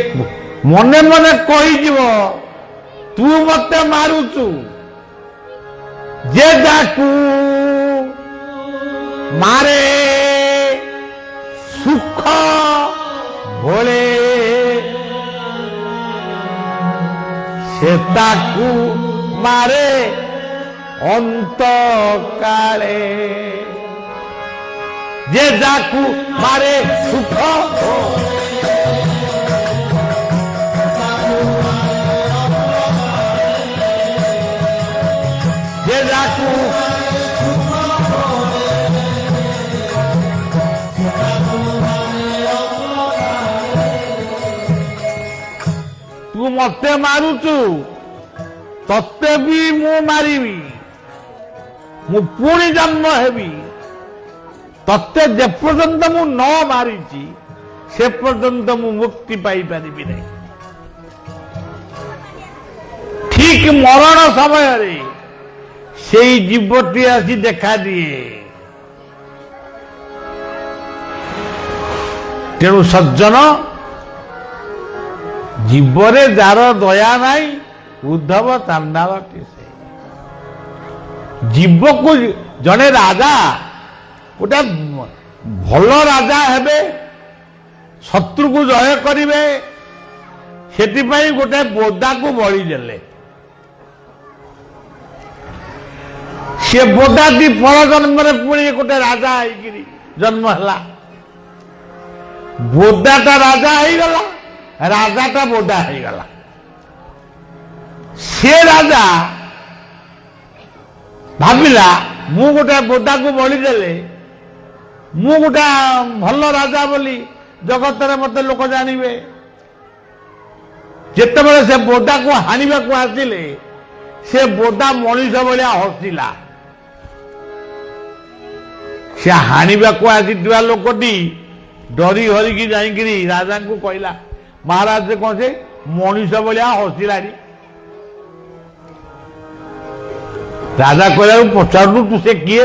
मने मने कहीजिव तू मते मारुचु जे जाकू मारे सुख भोले से ताकू मारे अंत काले जे जाकू मारे सुख जे जाकू तू मते मारुचु तत्ते भी मु मारिबी मु पुणी जन्म हेबी तत्ते जे पर्यंत मु न मारिची से पर्यंत मु मुक्ति पाई पारिबी नहीं। ठीक मरण समय रे से जीवटी आसी देखा दिए। तेणु सज्जन जीवरे जार दया नाई उद्धव चांडाळटी से जीव को जने राजा गोटे भल राजा हेबे शत्रु को जय करिवे सेतिपई गोटे बोदा को बळी देले से बोदाटी फल जन्म रे पुणी गोटे राजा होइकिरी जन्म हला बोदाटा राजा हो गला राजाटा बोदा हो गला। से राजा भाविला मु गोटे बोदा को बळी देले मु गोटे भल राजा बोली जगत रे मते लोक जानिबे। जेतेबेले से बोदा को हानिबा को आसिले से बोदा मनीष भलिया हसिला। से हानिबा को आसिथिबा लोकटी डरी हरिकी जाइकिरी राजा को कहला महाराज से कौन से मनीष भलिया हसिलानी। राजा कहला पचारू तू से किए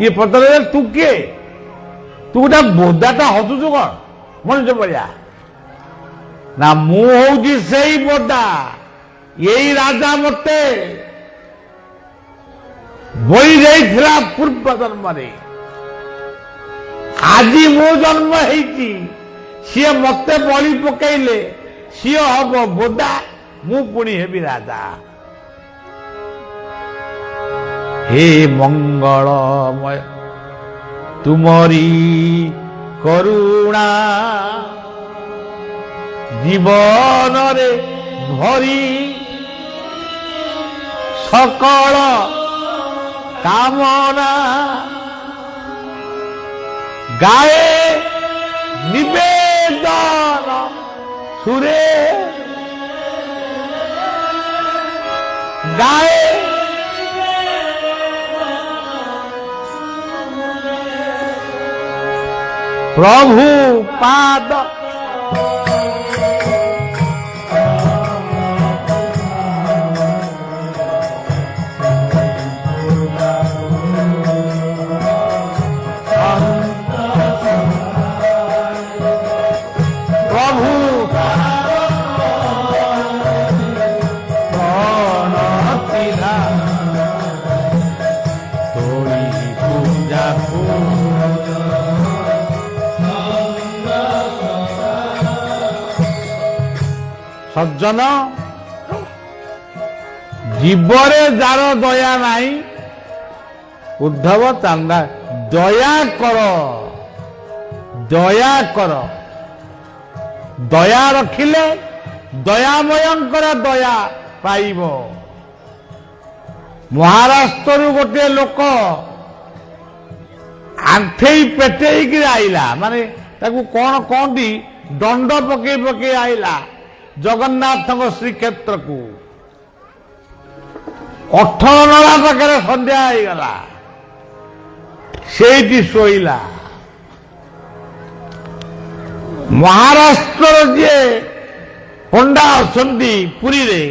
ये पचारे तू किए तू गोटे बोदाटा हसुचु कौन मनीष भलिया ना मु हूँ से बोदा यही राजा मते बोई जाइथिला पूर्व जन्म रे ଆଜି ମୁଁ ଜନ୍ମ ହେଇଛି, ସିଏ ମତେ ବଳି ପକେଇଲେ ସିଏ ହବ ବୋଦା, ମୁଁ ପୁଣି ହେବି ରାଜା। ହେ ମଙ୍ଗଳମୟ ତୁମରି କରୁଣା ଜୀବନରେ ଭରି, ସକଳ କାମନା ଗାଏ ନିବେଦନ ସୁରେ, ଗାଏ প্রভু পাদ প্রভু প্রণতিধা তোরি পূজা সজ্জন জীবরে যার দয়া নাই, উদ্ধব চান্দা দয়া কর, দয়া কর। দয়া রখিলে দয়াময়ঙ্কর দয়া পাইব। মহারাষ্ট্রରୁ ଗୋଟିଏ ଲୋକ ଆଣ୍ଠେଇ ପେଟେଇକି ଆଇଲା, ମାନେ ତାକୁ କଣ କହନ୍ତି, ଦଣ୍ଡ ପକେଇ ପକେଇ ଆଇଲା ଜଗନ୍ନାଥଙ୍କ ଶ୍ରୀକ୍ଷେତ୍ରକୁ। 18 ନଳା ପାଖରେ ସନ୍ଧ୍ୟା ହେଇଗଲା, ସେଇଠି ଶୋଇଲା। ମହାରାଷ୍ଟ୍ରର ଯିଏ ପଣ୍ଡା ଅଛନ୍ତି ପୁରୀରେ,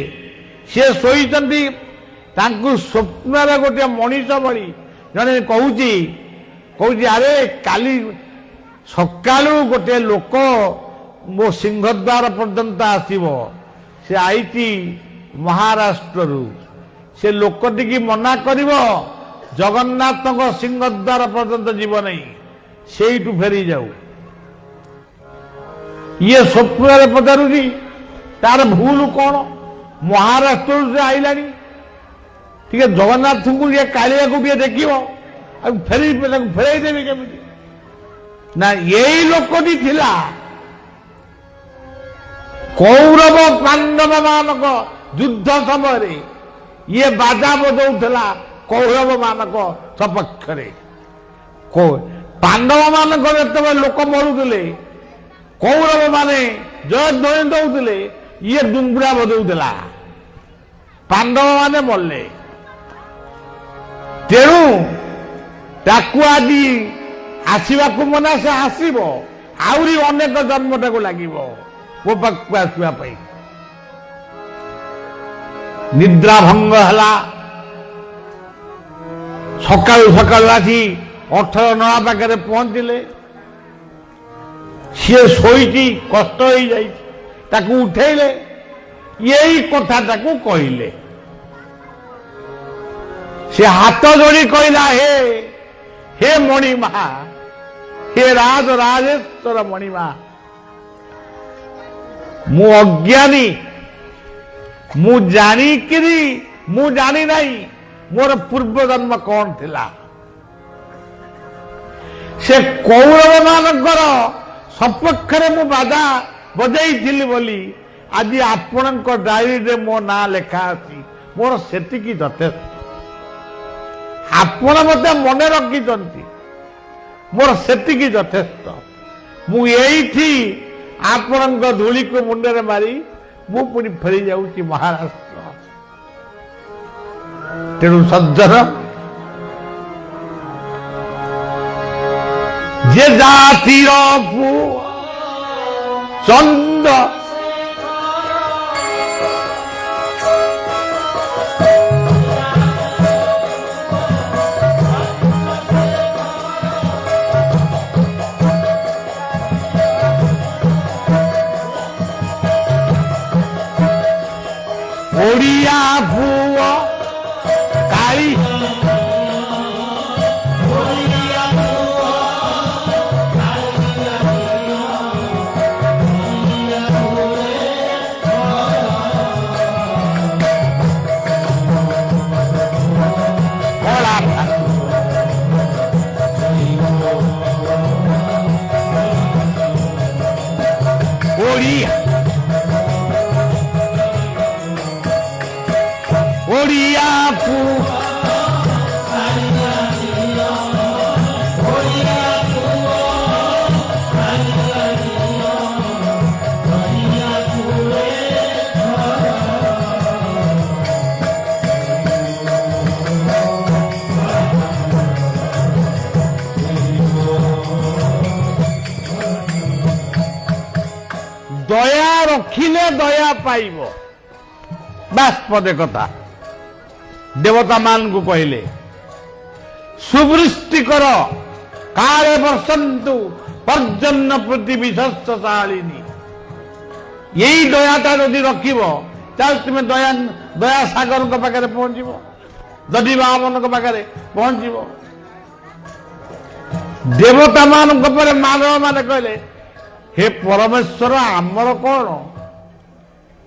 ସିଏ ଶୋଇଛନ୍ତି। ତାଙ୍କୁ ସ୍ୱପ୍ନରେ ଗୋଟିଏ ମଣିଷ ଭଳି ଜଣେ କହୁଛି, ଆରେ କାଲି ସକାଳୁ ଗୋଟିଏ ଲୋକ ମୋ ସିଂହଦ୍ୱାର ପର୍ଯ୍ୟନ୍ତ ଆସିବ, ସେ ଆଇଛି ମହାରାଷ୍ଟ୍ରରୁ, ସେ ଲୋକଟିକି ମନା କରିବ ଜଗନ୍ନାଥଙ୍କ ସିଂହଦ୍ୱାର ପର୍ଯ୍ୟନ୍ତ ଯିବ ନାହିଁ, ସେଇଠୁ ଫେରି ଯାଉ। ଇଏ ସ୍ୱପ୍ନରେ ପଚାରୁଛି ତାର ଭୁଲ କଣ, ମହାରାଷ୍ଟ୍ରରୁ ସେ ଆଇଲାଣି, ଟିକେ ଜଗନ୍ନାଥଙ୍କୁ ଟିକେ କାଳିଆକୁ ଟିକେ ଦେଖିବ, ଆଉ ତାକୁ ଫେରାଇ ଦେବି କେମିତି? ନା, ଏଇ ଲୋକଟି ଥିଲା କୌରବ ପାଣ୍ଡବ ମାନଙ୍କ ଯୁଦ୍ଧ ସମୟରେ ଇଏ ବାଜା ବଜଉଥିଲା କୌରବ ମାନଙ୍କ ସପକ୍ଷରେ। ପାଣ୍ଡବ ମାନଙ୍କ ଯେତେବେଳେ ଲୋକ ମରୁଥିଲେ, କୌରବ ମାନେ ଜୟଧ୍ୱନି ଦଉଥିଲେ, ଇଏ ଡୁଙ୍ଗୁରା ବଜଉଥିଲା, ପାଣ୍ଡବ ମାନେ ମଲେ। ତେଣୁ ତାକୁ ଆଜି ଆସିବାକୁ ମନା, ସେ ଆସିବ, ଆହୁରି ଅନେକ ଜନ୍ମ ତାକୁ ଲାଗିବ ମୋ ପାଖକୁ ଆସିବା ପାଇଁ। ନିଦ୍ରା ଭଙ୍ଗ ହେଲା। ସକାଳୁ ସକାଳୁ ଆସି 18 ନଳା ପାଖରେ ପହଞ୍ଚିଲେ। ସିଏ ଶୋଇଛି, କଷ୍ଟ ହେଇଯାଇଛି, ତାକୁ ଉଠେଇଲେ, ଏଇ କଥାଟାକୁ କହିଲେ। ସେ ହାତ ଯୋଡ଼ି କହିଲା, ହେ ମଣିମା, ହେ ରାଜେଶ୍ୱର ମଣିମା, ମୁଁ ଅଜ୍ଞାନୀ, ମୁଁ ଜାଣିକିରି ମୁଁ ଜାଣି ନାହିଁ ମୋର ପୂର୍ବ ଜନ୍ମ କଣ ଥିଲା। ସେ କୌରବ ମାନଙ୍କର ସପକ୍ଷରେ ମୁଁ ବାଧା ବଜାଇଥିଲି ବୋଲି ଆଜି ଆପଣଙ୍କ ଡାଏରୀରେ ମୋ ନାଁ ଲେଖା ଅଛି, ମୋର ସେତିକି ଯଥେଷ୍ଟ। ଆପଣ ମୋତେ ମନେ ରଖିଛନ୍ତି, ମୋର ସେତିକି ଯଥେଷ୍ଟ। ମୁଁ ଏଇଠି ଆପଣଙ୍କ ଧୂଳିକୁ ମୁଣ୍ଡରେ ମାରି ମୁଁ ପୁଣି ଫେରି ଯାଉଛି ମହାରାଷ୍ଟ୍ର। ତେଣୁ ସଜ୍ଜନ, ଯେ ଜାତିର ପୁଅ ଚନ୍ଦ ଓଡ଼ିଆ ପୁଅ କାଳି ଓଡ଼ିଆ ଓଡ଼ିଆ ଦୟା ରଖିଲେ ଦୟା ପାଇବ। ବାସ୍ ପଦେ କଥା ଦେବତା ମାନଙ୍କୁ କହିଲେ ସୁବୃଷ୍ଟି କର କାଳେ ବର୍ଷନ୍ତୁ ପର୍ଜନ୍ୟ ପୃଥିବୀ ଶସ୍ୟଶାଳିନୀ। ଏଇ ଦୟାଟା ଯଦି ରଖିବ ତାହେଲେ ତୁମେ ଦୟା ସାଗରଙ୍କ ପାଖରେ ପହଞ୍ଚିବ, ଦଧି ବାମନଙ୍କ ପାଖରେ ପହଞ୍ଚିବ। ଦେବତା ମାନଙ୍କ ପରେ ମାନବ ମାନେ କହିଲେ ହେ ପରମେଶ୍ୱର ଆମର କଣ,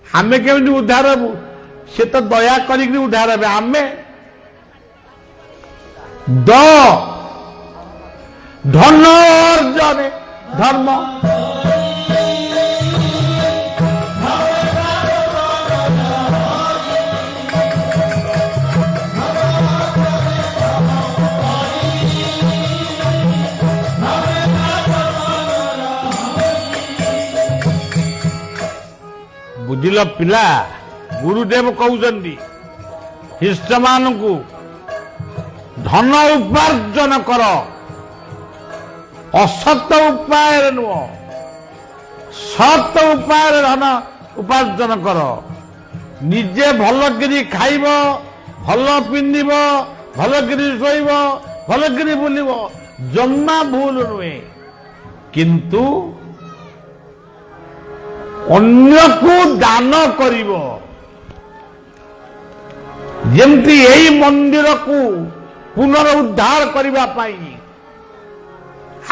ଆମେ କେମିତି ଉଦ୍ଧାର ହେବୁ? ସେ ତ ଦୟା କରିକି ଉଦ୍ଧାର ହେବେ। ଆମେ ଧନ ଅର୍ଜନେ ଧର୍ମ ବୁଝିଲ ପିଲା, ଗୁରୁଦେବ କହୁଛନ୍ତି ଶିଷ୍ୟମାନଙ୍କୁ ଧନ ଉପାର୍ଜନ କର, ଅସତ ଉପାୟରେ ନୁହଁ, ସତ ଉପାୟରେ ଧନ ଉପାର୍ଜନ କର। ନିଜେ ଭଲକିରି ଖାଇବ, ଭଲ ପିନ୍ଧିବ, ଭଲକିରି ଶୋଇବ, ଭଲକିରି ବୁଲିବ, ଜମା ଭୁଲ ନୁହେଁ। କିନ୍ତୁ ଅନ୍ୟକୁ ଦାନ କରିବ। ଯେମିତି ଏହି ମନ୍ଦିରକୁ ପୁନରୁଦ୍ଧାର କରିବା ପାଇଁ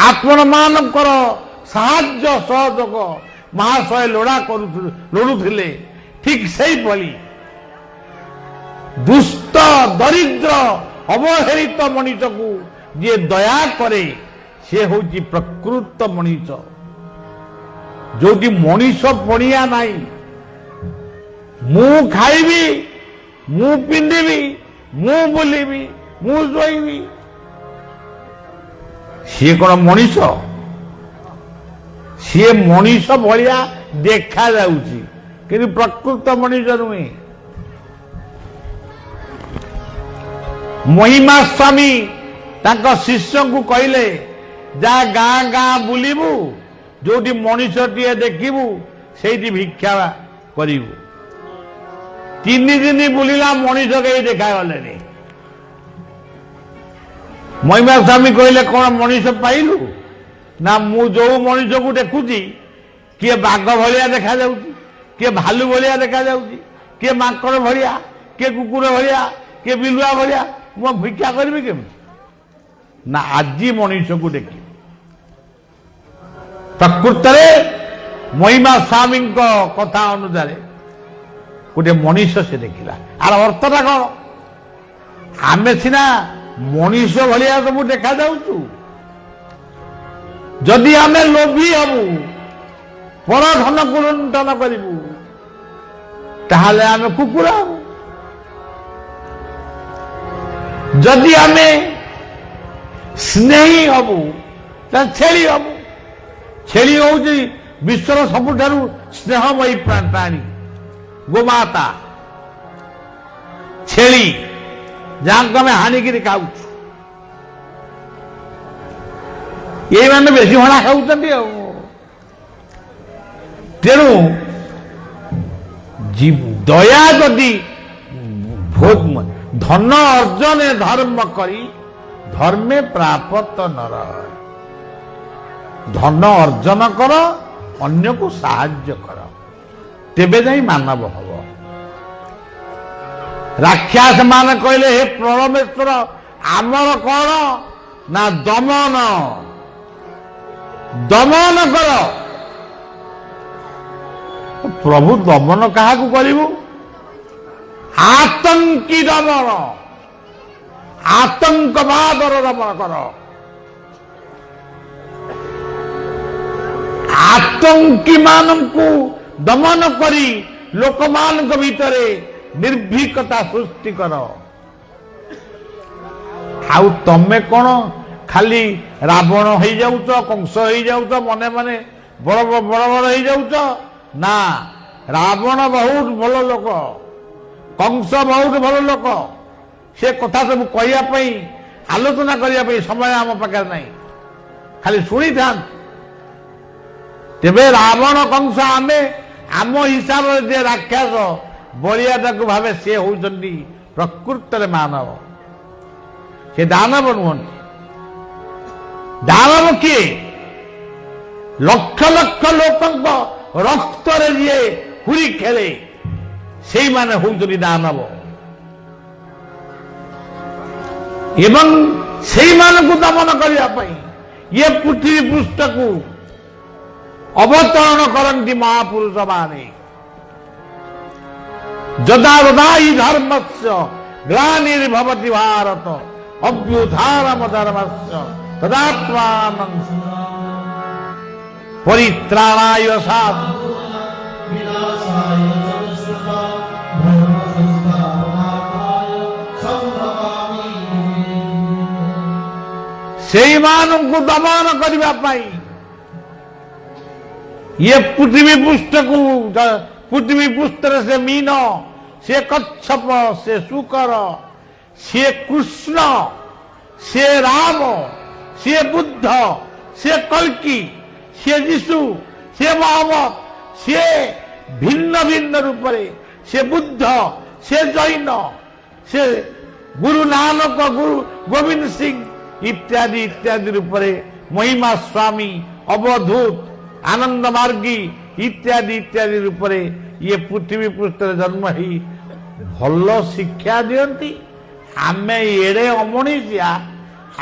ଆପଣମାନଙ୍କର ସାହାଯ୍ୟ ସହଯୋଗ ମହାଶୟ ଲୋଡୁଥିଲେ, ଠିକ୍ ସେଇଭଳି ଦୁଷ୍ଟ ଦରିଦ୍ର ଅବହେଳିତ ମଣିଷକୁ ଯିଏ ଦୟା କରେ ସେ ହେଉଛି ପ୍ରକୃତ ମଣିଷ। ଯୋଉଠି ମଣିଷ ପଣିଆ ନାହିଁ, ମୁଁ ଖାଇବି, ମୁଁ ପିନ୍ଧିବି, ମୁଁ ବୁଲିବି, ମୁଁ ଶୋଇବି, ସିଏ କଣ ମଣିଷ? ସିଏ ମଣିଷ ଭଳିଆ ଦେଖାଯାଉଛି କିନ୍ତୁ ପ୍ରକୃତ ମଣିଷ ନୁହେଁ। ମହିମା ସ୍ୱାମୀ ତାଙ୍କ ଶିଷ୍ୟଙ୍କୁ କହିଲେ ଯା ଗାଁ ଗାଁ ବୁଲିବୁ, ଯୋଉଠି ମଣିଷଟିଏ ଦେଖିବୁ ସେଇଠି ଭିକ୍ଷା କରିବୁ। 3 ଦିନ ବୁଲିଲା, ମଣିଷ କେହି ଦେଖାଗଲେନି। ମହିମା ସ୍ୱାମୀ କହିଲେ କଣ ମଣିଷ ପାଇଲୁ? ନା, ମୁଁ ଯୋଉ ମଣିଷକୁ ଦେଖୁଛି କିଏ ବାଘ ଭଳିଆ ଦେଖାଯାଉଛି, କିଏ ଭାଲୁ ଭଳିଆ ଦେଖାଯାଉଛି, କିଏ ମାଙ୍କଡ ଭଳିଆ, କିଏ କୁକୁର ଭଳିଆ, କିଏ ବିଲୁଆ ଭଳିଆ, ମୁଁ ଭିକ୍ଷା କରିବି କେମିତି? ନା, ଆଜି ମଣିଷକୁ ଦେଖି ପ୍ରକୃତରେ ମହିମା ସ୍ୱାମୀଙ୍କ କଥା ଅନୁସାରେ ଗୋଟେ ମଣିଷ ସେ ଦେଖିଲା। ଆର ଅର୍ଥଟା କଣ? ଆମେ ସିନା ମଣିଷ ଭଳିଆ ସବୁ ଦେଖାଯାଉଛୁ, ଯଦି ଆମେ ଲୋଭୀ ହବୁ, ପର ଧନକୁ ଲୁଣ୍ଠନ କରିବୁ, ତାହେଲେ ଆମେ କୁକୁର ହବୁ। ଯଦି ଆମେ ସ୍ନେହୀ ହବୁ ତାହେଲେ ଛେଳି ହବୁ। ଛେଳି ହଉଛି ବିଶ୍ୱର ସବୁଠାରୁ ସ୍ନେହମୟୀ ପ୍ରାଣୀ, ଗୋମାତା ଛେଳି, ଯାହାକୁ ଆମେ ହାଣିକିରି ଖାଉଛୁ। ଏଇମାନେ ବେଶୀ ହଣା ଖାଉଛନ୍ତି ଆଉ। ତେଣୁ ଦୟା ଯଦି ଧନ ଅର୍ଜନେ ଧର୍ମ କରି ଧର୍ମେ ପ୍ରାପତ ନର। ଧନ ଅର୍ଜନ କର, ଅନ୍ୟକୁ ସାହାଯ୍ୟ କର, ତେବେ ଯାଇ ମାନବ ହବ। ରାକ୍ଷସ ମାନେ କହିଲେ ହେ ପରମେଶ୍ୱର, ଆମର କଣ ନା ଦମନ କର। ପ୍ରଭୁ ଦମନ କାହାକୁ କରିବୁ? ଆତଙ୍କୀ ଦମନ, ଆତଙ୍କବାଦର ଦମନ କର। ଆତଙ୍କୀ ମାନଙ୍କୁ ଦମନ କରି ଲୋକମାନଙ୍କ ଭିତରେ ନିର୍ଭୀକତା ସୃଷ୍ଟି କର। ଆଉ ତମେ କଣ ଖାଲି ରାବଣ ହେଇଯାଉଛ, କଂସ ହେଇଯାଉଛ, ମନେ ମନେ ବଡ ବଡ ହେଇଯାଉଛ? ନା, ରାବଣ ବହୁତ ଭଲ ଲୋକ, କଂସ ବହୁତ ଭଲ ଲୋକ। ସେ କଥା ସବୁ କହିବା ପାଇଁ, ଆଲୋଚନା କରିବା ପାଇଁ ସମୟ ଆମ ପାଖରେ ନାହିଁ, ଖାଲି ଶୁଣିଥାନ୍ତୁ। ତେବେ ରାବଣ କଂସ ଆମେ ଆମ ହିସାବରେ ଯେ ରାକ୍ଷସ ବଳିଆ ତାକୁ ଭାବେ ସେ ହଉଛନ୍ତି ପ୍ରକୃତରେ ମାନବ, ସେ ଦାନବ ନୁହନ୍ତି। ଦାନବ କିଏ? ଲକ୍ଷ ଲକ୍ଷ ଲୋକଙ୍କ ରକ୍ତରେ ଯିଏ ହୁରି ଖେଳେ ସେଇମାନେ ହଉଛନ୍ତି ଦାନବ। ଏବଂ ସେଇମାନଙ୍କୁ ଦମନ କରିବା ପାଇଁ ଇଏ ପୃଥିବୀ ପୃଷ୍ଠକୁ ଅବତରଣ କରନ୍ତି ମହାପୁରୁଷ ମାନେ। ଯଦା ଯଦା ହି ଧର୍ମସ୍ୟ ଗ୍ଲାନିର୍ଭବତି ଭାରତ ଅଭ୍ୟୁତ୍ଥାନମ ଧର୍ମସ୍ୟ ତଦାତ୍ମାନଂ परित्राणाय साधु ସେଇମାନଙ୍କୁ ଦମନ କରିବା ପାଇଁ ये पृथ्वी पृष्ठ को पृथ्वी पृष्ठରେ ସେ ମୀନ, ସେ କଚ୍ଛପ, ସେ ଶୂକର, ସେ କୃଷ୍ଣ, ସେ ରାମ, ସେ ବୁଦ୍ଧ, ସେ କଲ୍କି, ସେ ଯୀଶୁ, ସେ ମହମ୍ମଦ, ସେ ଭିନ୍ନ ଭିନ୍ନ ରୂପରେ, ସେ ବୁଦ୍ଧ, ସେ ଜୈନ, ସେ ଗୁରୁ ନାନକ, ଗୁରୁ ଗୋବିନ୍ଦ ସିଂ ଇତ୍ୟାଦି ଇତ୍ୟାଦି ରୂପରେ, ମହିମା ସ୍ୱାମୀ, ଅବଧୂତ, ଆନନ୍ଦ ମାର୍ଗୀ ଇତ୍ୟାଦି ଇତ୍ୟାଦି ରୂପରେ ଇଏ ପୃଥିବୀ ପୃଷ୍ଠରେ ଜନ୍ମ ହେଇ ଭଲ ଶିକ୍ଷା ଦିଅନ୍ତି। ଆମେ ଏଡେ ଅମଣିଷିଆ,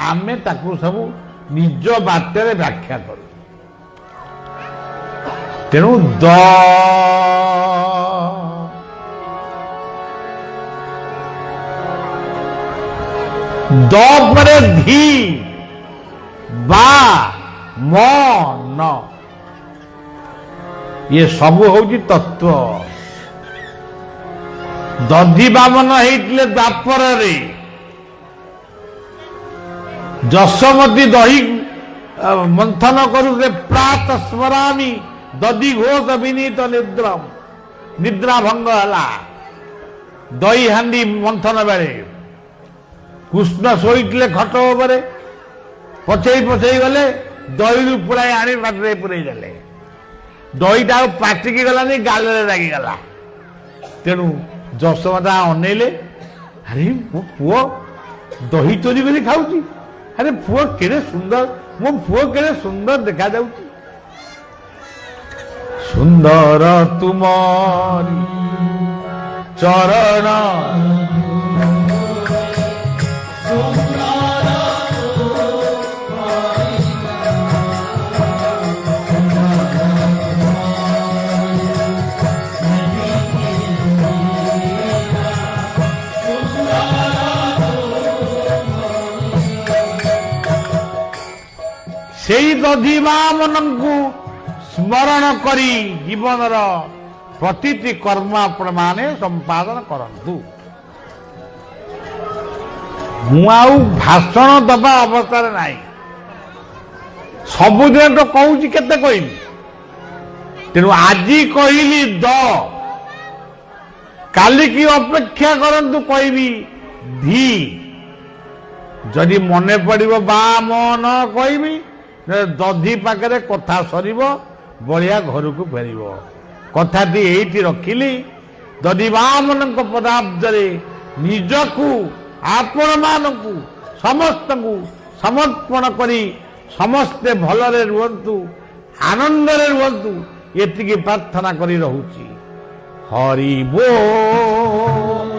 ଆମେ ତାକୁ ସବୁ ନିଜ ବାଟରେ ବ୍ୟାଖ୍ୟା କରୁ। ତେଣୁ ଦ ପରେ ଧି ବା ମ ନ, ये सबू हूँ तत्व। दधि बामन होते द्वापर रे जशोमती दही मंथन करुते प्रात स्मरामी दधि घोष विनीत निद्रम, निद्रा भंग है दही हांडी मंथन बेले कृष्ण शोते खट उपरे पछई पछई गले दही पुराई आनी पाटे पुरई देले, दहीटा पाटिकी गलानी गालरे लागिगला। तेणु जशोदा अनेले, अरे मो पुओ दही चोरी कर खाऊची, अरे पुओ केड़े सुंदर, मो पुओ केड़े सुंदर देखा जाउची। सुंदर तुमारी चरण सेई दधिमा मनंकु स्मरण करी जीवनर प्रतिटी कर्म आपण माने संपादन करंतु। मु आउ भाषण दबा अवस्था नहीं, सबुदिन तो कहूँ केते कहबी। तेणु आज कहली द, काली की अपेक्षा करंतु कहबी धी। जदि मने पड़िबो बा म न कहबी, दधी पाखे कथा सर बलिया घर को फेर। कथाटी एठी रखिली, दधी मान पदाब्दे निजकू आपण मानकू समस्त को समर्पण करी समस्ते भलरे रुहंतु, आनंदरे रुहंतु, एतिकी प्रार्थना करी रहूची। हरि बोल।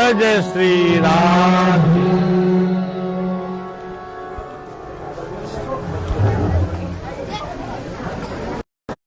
जय जय श्री राधे।